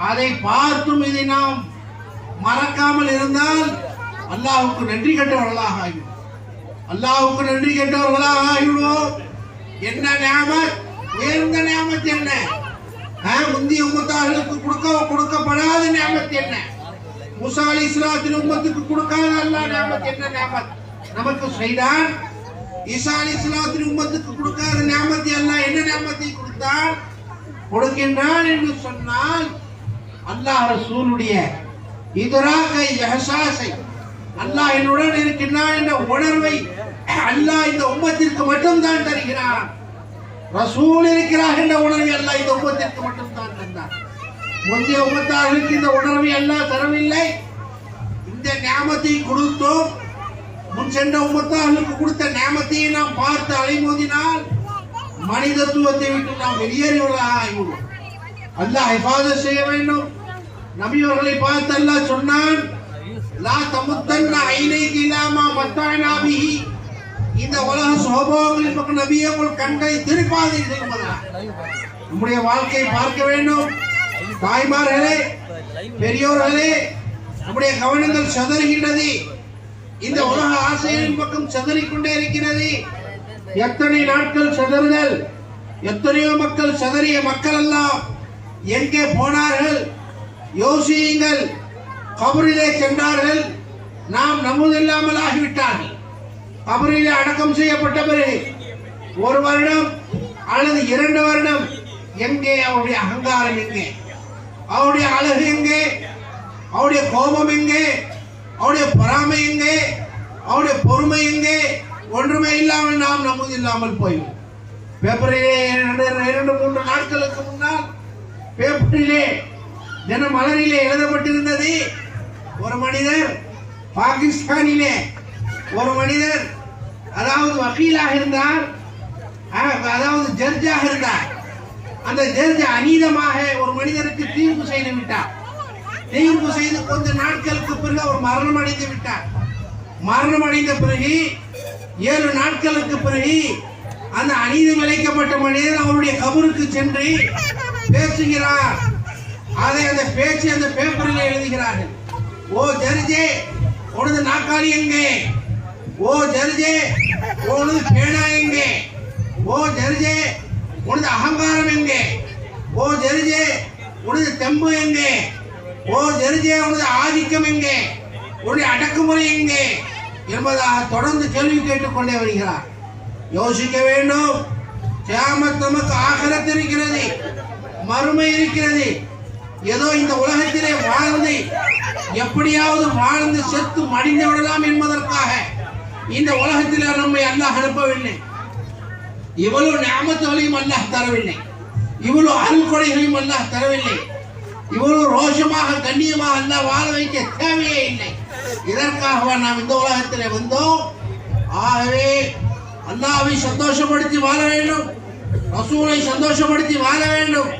அதை பார்த்தும் இதை நாம் மறக்காமல் இருந்தால் அல்லாஹ்வுக்கு நன்றி கெட்டவர்களாக ஆகிவிடும். அல்லாஹ்வுக்கு நன்றி கெட்டவர்களாக ஆகிவிடுவோம். என்ன நியாமத்? உயர்ந்த நியாமத் என்ன? முந்தைய உம்மத்தார்களுக்கு கொடுக்கப்படாத நியாமத் என்ன? மூசா அலைஹிஸ்ஸலாத்தின் உம்மத்துக்கு கொடுக்காத அல்லாஹ் நியாமத் என்ன நியாமத் நமக்கு செய்தான்? ஈசா அலைஹிஸ்ஸலாத்தின் உம்மத்துக்கு கொடுக்காத நியாமத்தை அல்லாஹ் என்ன நியாமத்தை கொடுத்தான்? கொடுக்கின்றான் என்று சொன்னால் அல்லாஹ் ரசூலுடைய இத்ராகை, இஹ்சாஸை, அல்லாஹ் என்னுடன் இருக்கின்றான் என்ற உணர்வை அல்லாஹ் இந்த உம்மத்திற்கு மட்டும்தான் தருகிறான். ரசூல் இருக்கிறார் என்ற உணர்வை அல்லாஹ் இந்த உம்மத்திற்கு மட்டும்தான் தந்தார். முந்தைய உம்மத்தார்களுக்கு இந்த உணர்வை அல்லாஹ் தரவில்லை. இந்த நியாமத்தை கொடுத்தோம். முன் சென்ற உம்மத்தார்களுக்கு கொடுத்த நியாமத்தையை நாம் பார்த்து அலைமோதினால் மனிதத்துவத்தை விட்டு நாம் வெளியேறியவர்களாக ஆகிவிடுவோம். அல்லாஹ் ஹிஃபாஸத் செய்ய வேண்டும். நபியவர்களை பார்த்து அல்லாஹ் சொன்னான், லா தமுத்தன்ன ஐனைக இலா மா மத்தஅனா பிஹி, இந்த உலக சுகபோகங்களின் பக்கம் நபியே உங்கள் கண்களை திருப்பாதீர்கள் என்பதாக நம்முடைய வாழ்க்கையை பார்க்க வேண்டும். தாய்மார்களே, பெரியோர்களே, நம்முடைய கவனங்கள் சதறுகின்றது. இந்த உலக ஆசைகளின் பக்கம் சதறிக்கொண்டே இருக்கிறது. எத்தனை நாட்கள் சதறுதல், எத்தனையோ மக்கள் சதறிய மக்கள் எல்லாம் எங்கே போனார்கள்? யோசியுங்கள். கபரிலே சென்றார்கள், நாம் நம்புதில்லாமல் ஆகிவிட்டார்கள். கபரிலே அடக்கம் செய்யப்பட்ட பிறகு 1 வருடம் அல்லது 2 வருடம் எங்கே அவருடைய அகங்காரம்? எங்கே அவருடைய அழகு? எங்கே அவருடைய கோபம்? எங்கே அவருடைய பொறாமை? எங்கே அவருடைய பொறுமை? எங்கே ஒன்றுமே இல்லாமல் நாம் நமது இல்லாமல் போய்விடும். பேப்பரிலே 2-3 நாட்களுக்கு முன்னால் பேப்பரிலே தினமலரிலே எழுதப்பட்டிருந்தது, ஒரு மனிதர் பாகிஸ்தானிலே ஒரு மனிதர் அதாவது வக்கீலாக இருந்தார், அதாவது ஜட்ஜாக இருந்தார். அந்த ஜட்ஜ் அநீதமாக ஒரு மனிதருக்கு தீர்ப்பு செய்து விட்டார். தீர்ப்பு செய்து கொஞ்ச நாட்களுக்கு பிறகு அவர் மரணம் அடைந்து விட்டார். மரணம் அடைந்த பிறகு 7 நாட்களுக்கு பிறகு அந்த அநீதம் இழைக்கப்பட்ட மனிதர் அவருடைய கபருக்கு சென்று பேசுகிறார். அதை அந்த பேச்சு அந்த பேப்பரில் எழுதுகிறார்கள். ஓ ஜட்ஜே, உனது நாக்காளி எங்கே? ஓ ஜட்ஜே, உனது பேனா எங்கே? ஓ ஜட்ஜே, உனது அகங்காரம் எங்கே? ஓ ஜட்ஜே, உனது தெம்பு எங்கே? ஓ ஜட்ஜே, உனது ஆதிக்கம் எங்கே? உன்னுடைய அடக்குமுறை எங்கே என்பதாக தொடர்ந்து கேள்வி கேட்டுக்கொண்டே வருகிறார். யோசிக்க வேண்டும். கியாமத் நமக்கு ஆகிரத் இருக்கிறது, மறுமை இருக்கிறது. ஏதோ இந்த உலகத்திலே வாழ்ந்து எப்படியாவது வாழ்ந்து செத்து மடிந்து விடலாம் என்பதற்காக இந்த உலகத்திலே நம்மை அல்லாஹ் அனுப்பவில்லை. இவ்வளவு நிஅமத்துகளையும் அல்லாஹ் தரவில்லை, இவ்வளவு அருள் கொடைகளையும் அல்லாஹ் தரவில்லை. இவ்வளவு ரோஷமாக கண்ணியமாக அல்லாஹ் வாழ வைக்க தேவையே இல்லை. இதற்காக நாம் இந்த உலகத்திலே வந்தோம். ஆகவே அல்லாஹ்வை சந்தோஷப்படுத்தி வாழ வேண்டும், ரசூலை சந்தோஷப்படுத்தி வாழ வேண்டும்.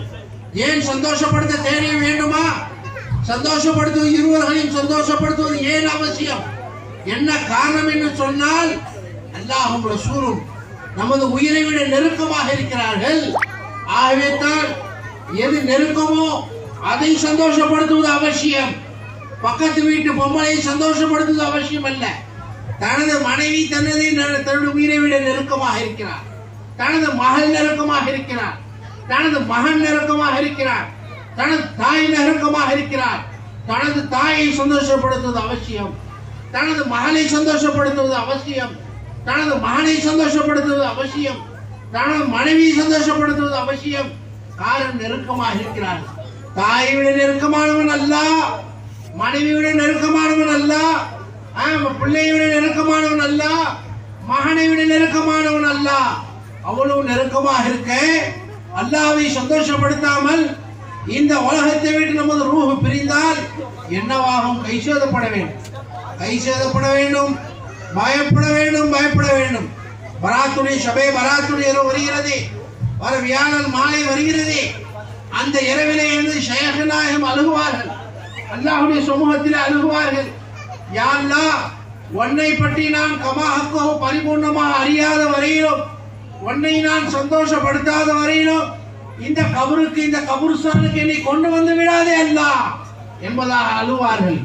ஏன் சந்தோஷப்படுத்த தெரிய வேண்டுமா? சந்தோஷப்படுத்துவது, இருவர்களையும் சந்தோஷப்படுத்துவது ஏன் அவசியம்? என்ன காரணம் என்று சொன்னால், அல்லாஹ்வும் ரசூலும் நமது உயிரை விட நெருக்கமாக இருக்கிறார்கள். ஆகவே தான் எது நெருக்கமோ அதை சந்தோஷப்படுத்துவது அவசியம். பக்கத்து வீட்டு பொம்மலை சந்தோஷப்படுத்துவது அவசியம் அல்ல. தனது மனைவி தனது உயிரை விட நெருக்கமாக இருக்கிறார், தனது மகள் நெருக்கமாக இருக்கிறார், தனது மகன் நெருக்கமாக இருக்கிறார், தனது தாய் நெருக்கமாக இருக்கிறார். தனது தாயை சந்தோஷப்படுத்துவது அவசியம், தனது மகளை சந்தோஷப்படுத்துவது அவசியம், தனது மகனை சந்தோஷப்படுத்துவது அவசியம், தனது மனைவியை சந்தோஷப்படுத்துவது அவசியம். காரணம் நெருக்கமாக இருக்கிறார். தாயை விட நெருக்கமானவன் அல்ல, மனைவி விட நெருக்கமானவன் அல்ல, பிள்ளையை விட நெருக்கமானவன் அல்ல, மகனை விட நெருக்கமானவன் அல்ல. அவ்வளவு நெருக்கமாக இருக்க அல்லாஹ்வை சந்தோஷப்படுத்தாமல் இந்த உலகத்தை விட்டு நமது ரூஹ் பிரிந்தால் என்னவாகும்? கைசேதப்பட வேண்டும், கைசேதப்பட வேண்டும், பயப்பட வேண்டும், பயப்பட வேண்டும். பராத்துடைய சபை, பராத்துடைய இரவு வருகிறது, வர வியாழன் மாலை வருகிறது. அந்த இரவிலே இருந்து ஷைഖ் நாயகம் அழுகுவார்கள், அல்லாஹ்வுடைய சமூகத்தில் அழுகுவார்கள். யா அல்லாஹ், உன்னை பற்றி நான் கமாஹக்கோ பரிபூர்ணமாக அறியாத வரையிலும், உன்னை நான் சந்தோஷப்படுத்தாத வரையிலும் இந்த கபருக்கு, இந்த கபுர்ஸ்தானுக்கு என்னை கொண்டு வந்து விடாதே அல்லாஹ் என்பதாக அழுவார்கள்,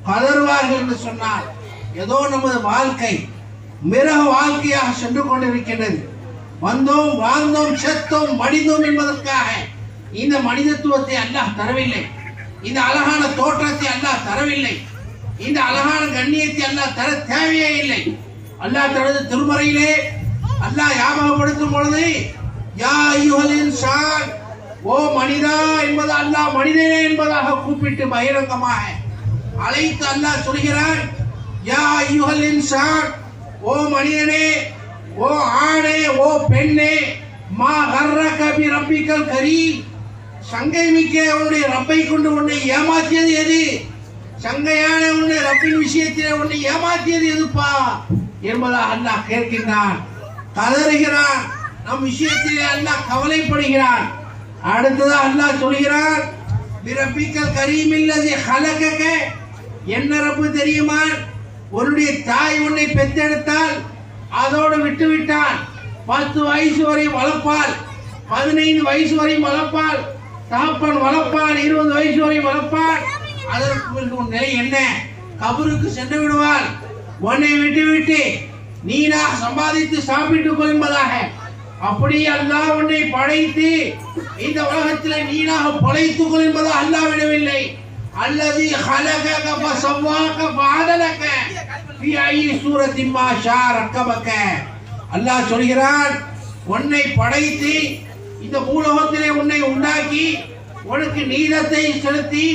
கதறுவார்கள். என்று சொன்னால் ஏதோ நமது வாழ்க்கை மிருக வாழ்க்கையாக சென்று கொண்டிருக்கின்றது. வந்தோம், வாழ்ந்தோம், செத்தோம், மடிந்தோம் என்பதற்காக இந்த மனிதத்துவத்தை அல்லாஹ் தரவில்லை, இந்த அழகான தோற்றத்தை அல்லாஹ் தரவில்லை, இந்த அழகான கண்ணியத்தை அல்லாஹ் தர தேவையே இல்லை. அல்லாஹ் தனது திருமறையிலே அல்லாஹ் ஞாபகப்படுத்தும் பொழுது, யா அய்யுஹல் இன்சான், ஓ மனிதா என்பது அல்லாஹ் மனிதனே என்பதாக கூப்பிட்டு பகிரங்கமாக அழைத்து அல்லாஹ் சொல்கிறான். யா அய்யுஹல் இன்சான், ஓ மனிதனே, ஓ ஆணே, ஓ பெண்ணே, மா கர்ரக பி ரப்பிக்கல் கரீம், சங்கை மிக்க உன்னுடைய ரப்பை கொண்டு உன்னை ஏமாற்றியது எது? சங்கையான உன்னை ரப்பின் விஷயத்திலே உன்னை ஏமாற்றியது எதுப்பா என்பதாக அல்லாஹ் கேட்கின்றான், கதறுகிறான். நம் விஷயத்திலே அல்லாஹ் கவலைப்படுகிறான். அடுத்ததாக அல்லாஹ் சொல்கிறான், பி ரப்பிக்கல் கரீம் இல்லதி ஹலகக, என்ன ரப்பு தெரியுமா? உன்னுடைய தாய் உன்னை பெற்றெடுத்தால் அதோடு விட்டு விட்டான். 10 வயசு வரை வளர்ப்பால், 15 வயசு வரை வளர்ப்பால், தகப்பன் வளர்ப்பான், 20 வயசு வரை வளர்ப்பான். அதற்கு உன் நிலை என்ன? கபருக்கு சென்று விடுவாள். உன்னை விட்டு விட்டு நீனா சம்பாதித்து சாப்பிட்டுக் கொள் என்பதாக. அப்படி அல்லாஹ் உன்னை படைத்து இந்த உலகத்தில் நீனாக படைத்துக் கொள் என்பதாக அல்லாஹ் விடவில்லை. அல்லதி ஹலகக ஃபஸவ்வாக ஃபஅதலக ஃபீ ஐயி சூரத்தின் மா ஷா ரக்கபக. அல்லாஹ் சொல்கிறான், உன்னை படைத்து இந்த பூலோகத்திலே உன்னை உண்டாக்கி உனக்கு நீளத்தை செலுத்தி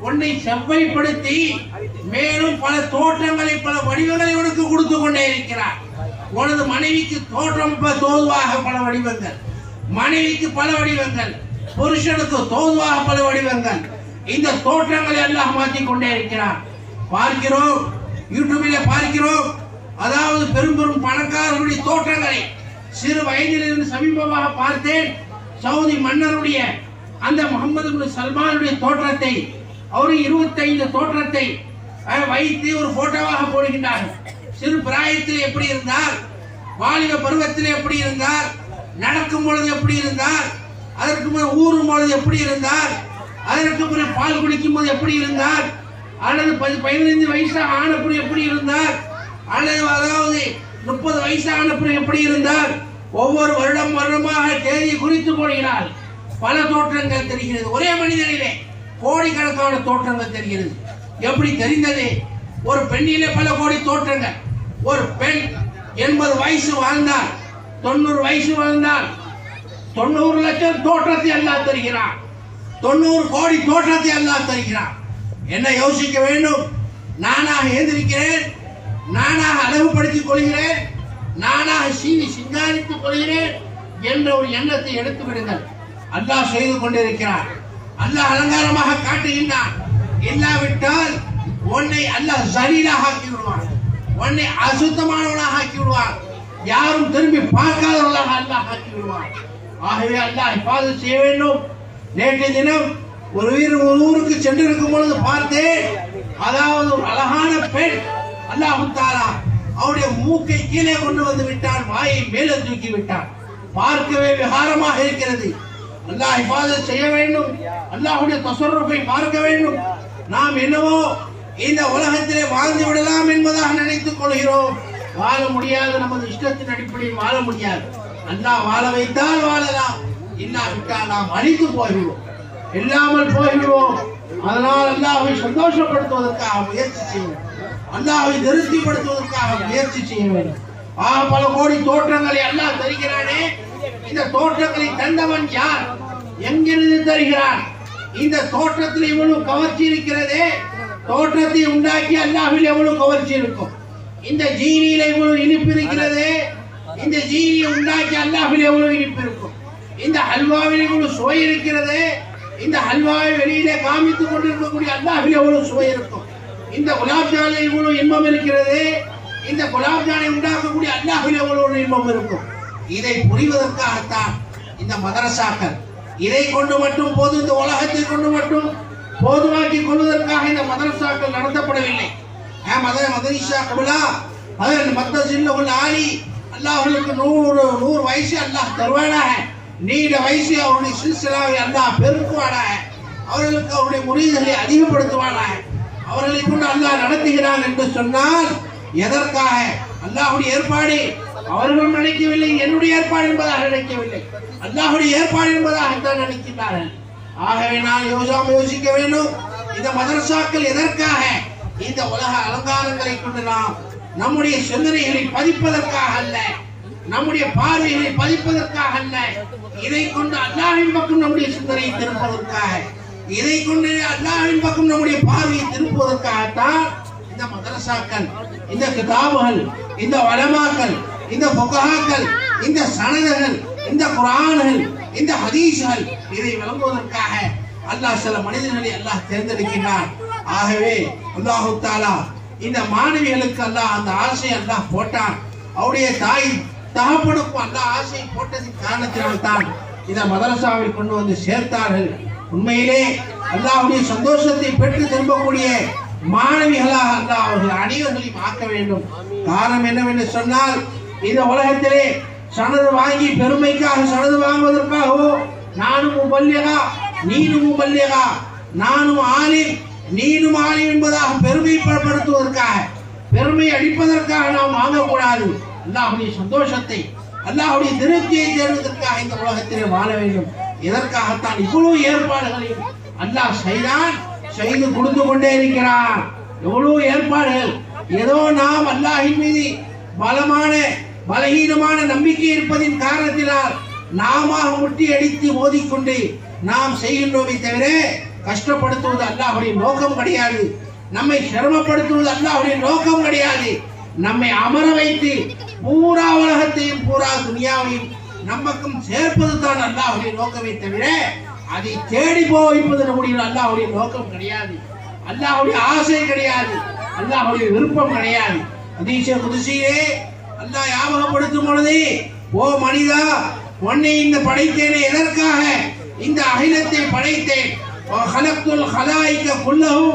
உன்னை செவ்வைப்படுத்தி மேலும் பல தோற்றங்களை, பல வடிவங்களை உனக்கு கொடுத்து கொண்டே இருக்கிறார். உனது மனைவிக்கு தோற்றம் தோதுவாக பல வடிவங்கள், மனைவிக்கு பல வடிவங்கள், புருஷனுக்கு தோதுவாக பல வடிவங்கள். இந்த தோற்றங்களை எல்லாம் மாற்றிக் கொண்டே இருக்கிறார். பார்க்கிறோம், யூடியூபிலே பார்க்கிறோம். அதாவது பெரும் பெரும் பணக்காரர்களுடைய தோற்றங்களை சிறு வயதிலிருந்து சமீபமாக பார்த்தேன். சவுதி மன்னருடைய அந்த முகமது பின் சல்மானுடைய தோற்றத்தை, அவரு 25 தோற்றத்தை வைத்து ஒரு போட்டோவாக போடுகின்றார்கள். சிறு பிராயத்தில் எப்படி இருந்தார், வாலிப பருவத்தில் எப்படி இருந்தார், நடக்கும் பொழுது எப்படி இருந்தார், அதற்கு முன் ஊறும் பொழுது எப்படி இருந்தார், அதற்கு பிறகு பால் குடிக்கும் போது எப்படி இருந்தார், அல்லது 15 வயசாக ஆனப்புறம் எப்படி இருந்தார், அல்லது அதாவது 30 வயசான பிறகு எப்படி இருந்தார். ஒவ்வொரு வருடமாக தேதியை குறித்து போடுகிறார். பல தோற்றங்கள் தெரிகிறது. ஒரே மனிதனிலே கோடிக்கணக்கான தோற்றங்கள் தெரிகிறது. எப்படி தெரிந்தது? ஒரு பெண்ணிலே பல கோடி தோற்றங்கள். ஒரு பெண் 80 வயசு வாழ்ந்தால், 90 வயசு வாழ்ந்தால் 90 லட்சம் தோற்றத்தை எல்லாம் தருகிறார். 90 கோடி தோற்றத்தை எல்லாம் தருகிறார். என்ன யோசிக்க வேண்டும்? நானாக எழுந்திருக்கிறேன், நானாக அழகுபடுத்திக் கொள்கிறேன், நானாக சிங்காரித்துக் கொள்கிறேன் என்ற ஒரு எண்ணத்தை எடுத்து விடுங்கள். அல்லாஹ் செய்து கொண்டிருக்கிறார். அல்லாஹ் அலங்காரமாக காட்டுகின்றான். இல்லாவிட்டால் உன்னை அல்லாஹ் சரீராக ஆக்கி விடுவான், உன்னை அசுத்தமானவனாக ஆக்கி விடுவான், யாரும் திரும்பி பார்க்காதவர்களாக அல்லாஹ் ஆக்கி விடுவான். ஆகவே அல்லாஹ் இபாதத் செய்ய வேண்டும். நேற்றைய தினம் ஒரு ஊருக்கு சென்றிருக்கும் பொழுது பார்த்தேன். அதாவது ஒரு அழகான பெண், அல்லாஹ் தஆலா அவருடைய மூக்கை கீழே கொண்டு வந்து விட்டான், வாயை மேலே தூக்கி விட்டான். பார்க்கவே விகாரமாக இருக்கிறது. அல்லாஹ் இபாதத் செய்ய வேண்டும், அல்லாஹ்வுடைய தஸர்ருஃபை பார்க்க வேண்டும். நாம் என்னவோ இந்த உலகத்திலே வாழ்ந்து விடலாம் என்பதாக நினைத்துக் கொள்கிறோம். வாழ முடியாது, நமது இஷ்டத்தின் அடிப்படையில் வாழ முடியாது. அல்லாஹ் வாழ வைத்தால் வாழலாம், இல்லாவிட்டால் நாம் அழித்து போய்விடுவோம், இல்லாமல் போய்விடுவோம். அதனால் அல்லாஹ்வை சந்தோஷப்படுத்துவதற்காக முயற்சி செய்வோம், அல்லாஹ்வை திருப்திப்படுத்துவதற்காக முயற்சி செய்ய வேண்டும். பல கோடி தோற்றங்களை அல்லாஹ் தருகிறானே, இந்த தோற்றங்களை தந்தவன் யார்? எங்கிருந்து தருகிறான்? இந்த தோற்றத்தில் இவ்வளவு கவர்ச்சி இருக்கிறதே, தோற்றத்தை உண்டாக்கி அல்லாஹ்வில் எவ்வளவு கவர்ச்சி இருக்கும். இந்த ஜீனியில இவ்வளவு இனிப்பு இருக்கிறதே, இந்த ஜீனியை உண்டாக்கி அல்லாஹ்வில் எவ்வளவு இனிப்பு இருக்கும். இந்த ஹல்வாவில் இவ்வளவு சுவை இருக்கிறதே, இந்த ஹல்வாவை வெளியிலே காமித்துக் கொண்டிருக்கக்கூடிய அல்லாஹ்வில் எவ்வளவு சுவை இருக்கும். இந்த குலாப் ஜானில் இவ்வளவு இன்பம் இருக்கிறது, இந்த குலாப் ஜானை உண்டாக்கக்கூடிய அல்லாஹ்வில் எவ்வளவு இன்பம் இருக்கும். இதை புரிவதற்காகத்தான் இந்த மதரசாக்கள். இதை கொண்டு மட்டும் போது, இந்த உலகத்தை கொண்டு மட்டும் போதுமாக்கி கொள்வதற்காக இந்த மதரசாக்கள் நடத்தப்படவில்லை. மதரசா கபிலா மத்தசில் உள்ள ஆலி அல்லாஹ்வுக்கு 100 வயசு அல்லாஹ் தருவானாக, நீண்ட வயசு அவருடைய சில்சிலாவை அல்லாஹ் பெருக்குவானாக, அவர்களுக்கு அவருடைய முரீதுகளை அதிகப்படுத்துவானாக. அவர்களை கொண்டு அல்லாஹ் நடத்துகிறான் என்று சொன்னால் எதற்காக? அல்லாஹ்வுடைய ஏற்பாடு. அவர்களும் நினைக்கவில்லை, என்னுடைய ஏற்பாடு என்பதாக நினைக்கவில்லை, அல்லாஹ்வுடைய ஏற்பாடு என்பதாகத்தான் நினைக்கின்றார்கள். ஆகவே நான் யோசிக்க வேண்டும். இந்த மதரசாக்கள் எதற்காக? இந்த உலக அலங்காரங்களை கொண்டு நாம் நம்முடைய சிந்தனைகளை பதிப்பதற்காக அல்ல, நம்முடைய பார்வைகளை பதிப்பதற்காக அல்ல, இதை கொண்டு அல்லாஹ்வின் பக்கம் நம்முடைய சிந்தனையை திருப்புவதற்காக, இதை கொண்டு அல்லாஹ்வின் பக்கம் நம்முடைய பார்வையை திருப்புவதற்காகத்தான் இந்த மதரசாக்கள், இந்த கிதாபுகள், இந்த உலமாக்கள், இந்த ஃபுகஹாக்கள், இந்த சனதுகள், இந்த குர்ஆன்கள், இந்த ஹதீஸ்கள், இதை விளங்குவதற்காக அல்லாஹ் சில மனிதர்களை அல்லாஹ் தேர்ந்தெடுக்கிறான். ஆகவே அல்லாஹ் தஆலா இந்த மாணவிகளுக்கு அல்லாஹ் அந்த ஆசை அல்லாஹ் போட்டான். அவருடைய தாய் தகப்பனுக்கும் அல்லாஹ் ஆசை போட்டதின் காரணத்தினால் தான் இந்த மதரசாவில் கொண்டு வந்து சேர்த்தார்கள். உண்மையிலே அல்லாஹ்வுடைய சந்தோஷத்தை பெற்று திரும்பக்கூடிய மாணவிகளாக அல்லாஹ் அவர்கள் அனைவர்களையும் ஆக்க வேண்டும். காரணம் என்னவென்று சொன்னால், இந்த உலகத்திலே சனது வாங்கி பெருமைக்காக சனது வாங்குவதற்காகவோ, நானும் முபல்லிகா நீனும் முபல்லிகா, நானும் ஆலிம் நீனும் ஆலிம் என்பதாக பெருமைப்படுத்துவதற்காக, பெருமை அடிப்பதற்காக நாம் வாங்கக்கூடாது. அல்லாஹ்வுடைய சந்தோஷத்தை, அல்லாஹ்வுடைய திருப்தியை தேடுவதற்காக இந்த உலகத்திலே வாழ வேண்டும். இதற்காகத்தான் இவ்வளவு ஏற்பாடுகளையும் அல்லாஹ் செய்தான், செய்து கொடுத்து கொண்டே இருக்கிறான். எவ்வளவு ஏற்பாடுகள். ஏதோ நாம் அல்லாஹ்வின் மீது பலகீனமான நம்பிக்கை இருப்பதின் காரணத்தினால் நாம முட்டி அடித்து மோதிக்கொண்டு நாம் செய்கின்றோமே தவிர, கஷ்டப்படுத்துவது அல்லாஹ்வுடைய நோக்கம் கிடையாது, நம்மை சிரமப்படுத்துவது அல்லாஹ்வுடைய நோக்கம் கிடையாது. நம்மை அமர வைத்து பூரா உலகத்தையும் பூரா துனியாவையும் நமக்கும் சேர்ப்பது தான் அல்லாஹ்வுடைய நோக்கமே தவிர அதை தேடி போய்ப்பது நம்முடைய அல்லாஹ்வுடைய நோக்கம் கிடையாது, அல்லாஹ்வுடைய ஆசை கிடையாது, அல்லாஹ்வுடைய விருப்பம் கிடையாது. ஹதீஸே குதுஸியே அல்லாஹ் ஞாபகப்படுத்தும் பொழுது, ஓ மனிதா, உன்னை இந்த படைத்தேனே எதற்காக? இந்த அகிலத்தை படைத்தேன். ஹலக்துல் ஹலாயிக குல்லஹு,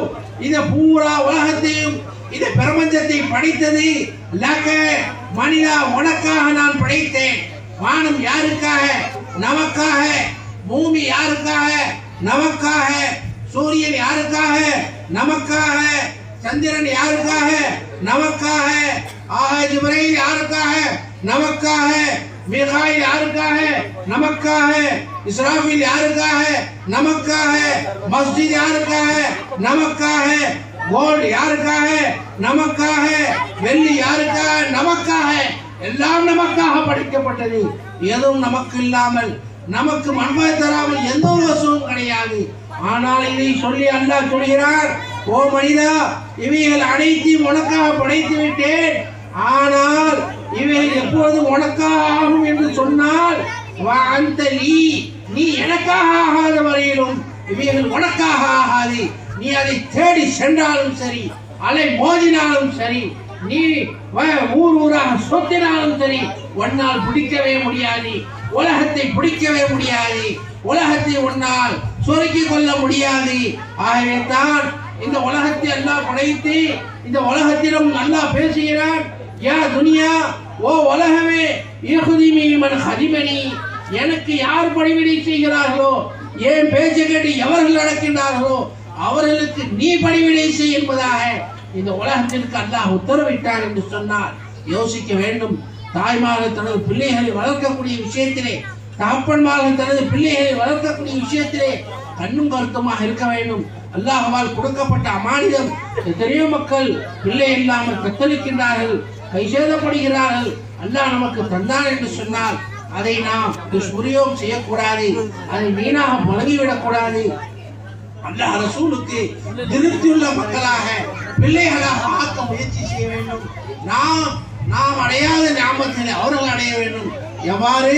இந்த பூரா உலகத்தையும் இந்த பிரபஞ்சத்தை படைத்தது லக, மனிதா உனக்காக நான் படைத்தேன். வானம் யாருக்காக? நமக்காக. பூமி யாருக்காக? நமக்காக. சூரியன் யாருக்காக? நமக்காக. சந்திரன் யாருக்காக? நமக்காக. ஜிப்ரீல் யாருக்காக? நமக்காக. மீகாயில் யாருக்காக? நமக்காக. இஸ்ராஃபீல் யாருக்காக? நமக்காக. மஸ்ஜித் யாருக்காக? நமக்காக. கோல்ட் யாருக்காக? நமக்காக. வெள்ளி யாருக்காக? நமக்காக. எல்லாம் நமக்காக படைக்கப்பட்டது. எதுவும் நமக்கு இல்லாமல், நமக்கு நன்மை தராமல் எந்த ஒரு வசூலும் கிடையாது. ஆனால் இதை சொல்லி அல்லாஹ் சொல்கிறார், ஓ மனிதா, இவைகள் அனைத்தையும் உனக்காக படைத்து விட்டேன். ஆனால் இவைகள் எப்போது உனக்காக ஆகும் என்று சொன்னால், அந்த நீ எனக்காக ஆகாத வரையிலும் இவைகள் உனக்காக ஆகாது. நீ அதை தேடி சென்றாலும் சரி, அலை மோதினாலும் சரி, நீ ஊர் ஊராக சொத்தினாலும் சரி, உன்னால் பிடிக்கவே முடியாது. உலகத்தை பிடிக்கவே முடியாது. உலகத்தை உன்னால் சுருக்கிக் கொள்ள முடியாது. ஆகவே தான் இந்த உலகத்தை அல்லாஹ் படைத்து இந்த உலகத்திலும் அல்லாஹ் பேசுகிறான், யா துனியா, ஓ உலகமே, யஹ்திமி மன் ஹதிமனி, எனக்கு யார் பணிவிடை செய்கிறார்களோ, ஏன் பேச்சை கேட்டு எவர்கள் நடக்கின்றார்களோ அவர்களுக்கு நீ பணிவிடை செய் என்பதாக இந்த உலகத்திற்கு அல்லாஹ் உத்தரவிட்டார் என்று சொன்னார். யோசிக்க வேண்டும். தாய்மார்கள் தனது பிள்ளைகளை வளர்க்கக்கூடிய விஷயத்திலே, தகப்பன்மார்கள் தனது பிள்ளைகளை வளர்க்கக்கூடிய விஷயத்திலே கண்ணும் கருத்துமாக இருக்க வேண்டும். அல்லாஹ்வால் கொடுக்கப்பட்ட அமானிதம். எத்தனையோ மக்கள் பிள்ளை இல்லாமல் தத்தளிக்கின்றார்கள், கைசேதப்படுகிறார்கள். அல்லாஹ் நமக்கு தந்தான் என்று சொன்னால் அதை நாம் துஷ்பிரயோகம் செய்யக்கூடாது, அதை வீணாக பழகிவிடக் கூடாது. அல்லாஹ் ரசூலுக்கு திருப்தியுள்ள மக்களாக, பிள்ளைகளாக ஆக்க முயற்சி செய்ய வேண்டும். நாம் அடையாத ஞாபகத்தில் அவர்கள் அடைய வேண்டும். எவ்வாறு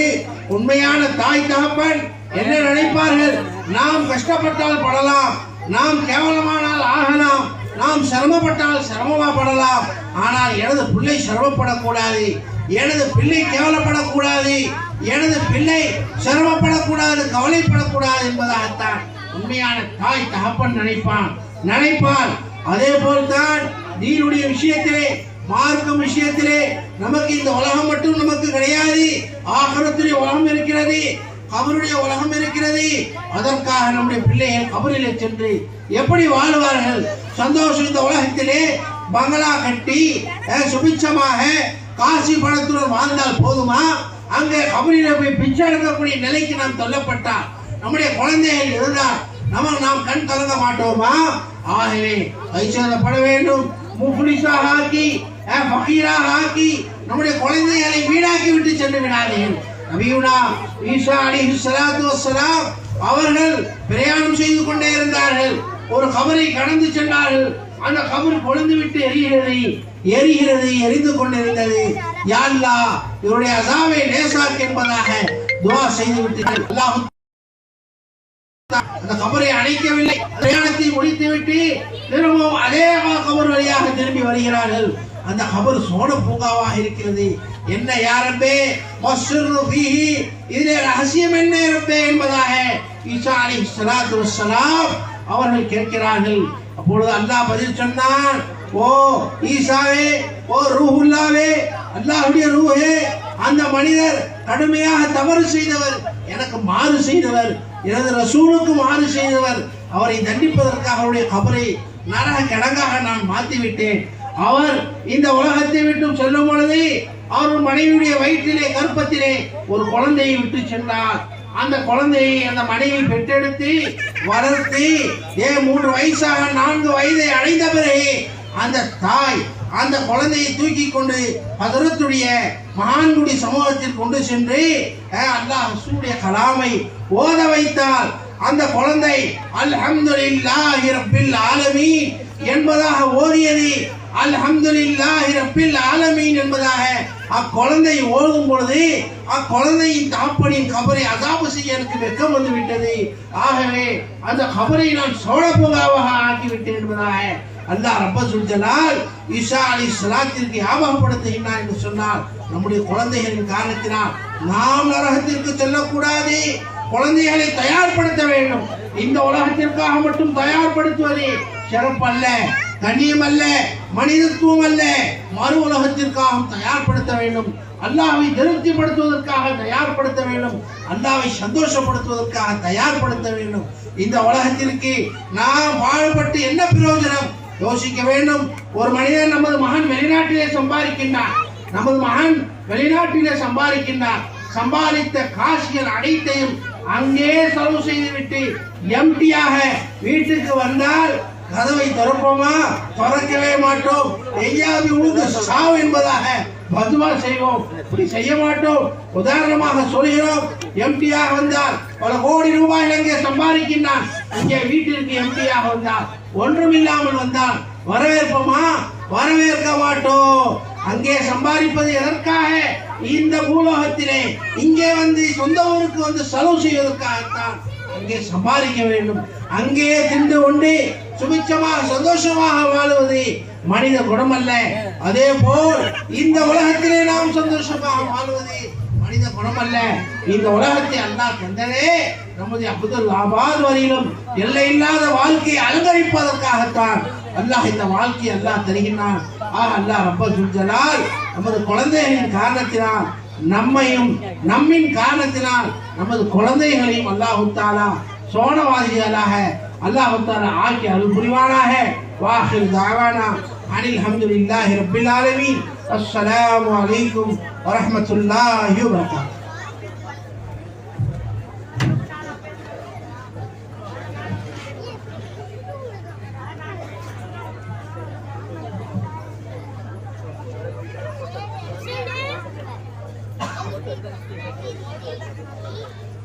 உண்மையான தாய் தகப்பன் என்ன நினைப்பார்கள்? நாம் கஷ்டப்பட்டால் படலாம், நாம் கேவலமானால் ஆகலாம், நாம் சிரமப்பட்டால் சிரமப்படலாம். ஆனால் எனது பிள்ளை சிரமப்படக்கூடாது, எனது பிள்ளை கேவலப்படக்கூடாது, எனது பிள்ளை சிரமப்படக்கூடாது, கவலைப்படக்கூடாது என்பதாகத்தான் உண்மையான தாய் தகப்பன் நினைப்பான். அதே போல்தான் தீனுடைய விஷயத்திலே, மார்க்கம் விஷயத்திலே நமக்கு இந்த உலகம் மட்டும் நமக்கு கிடையாது. ஆகிரத்துடைய உலகம் இருக்கிறது, கபருடைய உலகம் இருக்கிறது. அதற்காக நம்முடைய பிள்ளைகள் கபரிலே சென்று எப்படி வாழ்வார்கள்? சந்தோஷம். இந்த உலகத்திலே பங்களா கட்டி சுபிச்சமாக காசி பணத்துடன் வாழ்ந்தால் போதுமா? அங்கே கபரிலே போய் பிச்சை எடுக்கக்கூடிய நிலைக்கு நாம் சொல்லப்பட்டால், நம்முடைய குழந்தைகள் இருந்தால் நாம் கண் கலங்க மாட்டோமா? ஆகவே ஐசோதப்பட வேண்டும். முஃப்லிஸாக ஆக்கி, ஃபகீராக ஆக்கி நம்முடைய குழந்தைகளை வீணாக்கி விட்டு சென்று விடாதீர்கள். நபியுனா ஈசா அலைஹிஸ்ஸலாத்து வஸ்ஸலாம் அவர்கள் பிரயாணம் செய்து கொண்டே இருந்தார்கள். ஒரு கபரை கடந்து சென்றார்கள். அந்த கபர் கொழுந்து விட்டு எரிந்து கொண்டிருந்தது. யா அல்லாஹ், இவருடைய அஸாபை லேசாக்கு என்பதாக துஆ செய்து விட்டார்கள். அல்லாஹ் அந்த கபரை அணைக்கவில்லை. பிரயாணத்தை முடித்துவிட்டு திரும்பவும் அதே கபர் வழியாக திரும்பி வருகிறார்கள். அந்த கபர் சோன பூங்காவாக இருக்கிறது. என்ன யாரப்பே மஸ்ரு ஃபீஹி, இதிலே ரகசியம் என்ன ரப்பே என்பதாக ஈசா அலைஹிஸ்ஸலாத்து வஸ்ஸலாம் அவர்கள் கேட்கிறார்கள். அப்பொழுது அல்லாஹ் பதில் சொன்னான், ஓ ஈசாவே, ஓ ரூஹுல்லாவே, அல்லாஹ்வுடைய ரூஹே, அந்த மனிதர் கடுமையாக தவறு செய்தவர், எனக்கு மாறு செய்தவர், எனது ரசூலுக்கு மாறு செய்தவர். அவரை தண்டிப்பதற்காக அவருடைய கபரை நரக கிடங்காக நான் மாற்றிவிட்டேன். அவர் இந்த உலகத்தை விட்டு செல்லும் பொழுது அவர் மனைவியுடைய வயிற்றிலே, கர்ப்பத்திலே ஒரு குழந்தையை விட்டு சென்றார். அந்த குழந்தையை அந்த மனைவி பெற்றெடுத்து வளர்த்து 3 வயசாக 4 வயதை அடைந்த பிறகு அந்த தாய் அந்த குழந்தையை தூக்கி கொண்டு ஹதரத்துடைய மகான்களுடைய சமூகத்தில் கொண்டு சென்று அல்லாஹ் ரசூலுடைய கலாமை ஓத வைத்தால் அந்த குழந்தை அல்ஹம்துலில்லாஹி ரப்பில் ஆலமீன் என்பதாக ஓதியது. அல்ஹம்துலில்லாஹி ரப்பில் ஆலமீன் என்பதாக அக்குழந்தை ஓதும் பொழுது அக்குழந்தையின் தாப்பனின் கபரை அதாபு செய்ய எனக்கு வெக்கம் வந்து விட்டது. ஆகவே அந்த கபரை நான் சோழப்பூங்காவாக ஆக்கிவிட்டேன் என்பதாக அல்லாஹ் ரப்பல் ஜலால் ஈசா அலைஹிஸ்ஸலாத்திற்கு ஞாபகப்படுத்துகின்றார் என்று சொன்னால், நம்முடைய குழந்தைகளின் காரணத்தினால் நாம் நரகத்திற்கு செல்லக்கூடாது. குழந்தைகளை தயார்படுத்த வேண்டும். இந்த உலகத்திற்காக மட்டும் தயார்படுத்துவது சிறப்பு அல்ல, கண்ணியம் அல்ல, மனிதத்துவம் அல்ல. மறு உலகத்திற்காக தயார்படுத்த வேண்டும். அல்லாஹ்வை திருப்திப்படுத்துவதற்காக தயார்படுத்த வேண்டும். அல்லாஹ்வை சந்தோஷப்படுத்துவதற்காக தயார்படுத்த வேண்டும். இந்த உலகத்திற்கு நாம் வாழ்பட்டு என்ன பிரயோஜனம் யோசிக்க வேண்டும். ஒரு மனிதன் நமது மகன் வெளிநாட்டிலே சம்பாதிக்கின்றான், நமது மகன் வெளிநாட்டிலே சம்பாதிக்கின்றான். சம்பாதித்த காசுகள் அனைத்தையும் அங்கே செலவு செய்துவிட்டு எம்டியாக வீட்டுக்கு வந்தால் கதவை திறப்போமா? திறக்கவே மாட்டோம். எங்கேயாவது உனக்கு சாவு என்பதாக பதுவா செய்வோம். இப்படி செய்ய மாட்டோம். உதாரணமாக சொல்கிறோம், எம்டியாக வந்தால் பல கோடி ரூபாய் அங்கே சம்பாதிக்கின்றான். இங்கே வீட்டிற்கு எம்டியாக வந்தால் ஒன்றுமில்லாமல் வந்தால் வரவேற்போமா? வரவேற்க மாட்டோம். அங்கே சம்பாதிப்பது எதற்காக? இந்த பூலோகத்திலே இங்கே வந்து சொந்த ஊருக்கு வந்து செலவு செய்வதற்காகத்தான் அங்கே சம்பாதிக்க வேண்டும். அங்கே தின்று கொண்டு சுபிச்சமாக சந்தோஷமாக வாழுவது மனித குணம் அல்ல. அதே போல் இந்த உலகத்திலே நாம் சந்தோஷமாக வாழ்வது மனித குணம் அல்ல. இந்த உலகத்தை அல்லாஹ் தந்ததே நமது அப்துல் ஆபாத் வரையிலும் எல்லை இல்லாத வாழ்க்கையை அலங்கரிப்பதற்காகத்தான் அல்லாஹ் இந்த வாழ்க்கையை அல்லாஹ் தருகின்றான். அல்லாஹ் ரப்பல் ஜலால் நமது குழந்தைகளின் காரணத்தினால் நம்மையும் நம்மின் காரணத்தினால் நமது குழந்தைகளையும் அல்லாஹ் தஆலா சோனவாதிகளாக அல்லாஹ் தஆலா ஆக்கி அருள் புரிவானாக. வாஹிர் தஅவானா அனில் ஹம்துலில்லாஹி ரப்பில் ஆலமீன். அஸ்ஸலாமு அலைக்கும் வரஹ்மத்துல்லாஹி வபரகாத்துஹு. Thank you.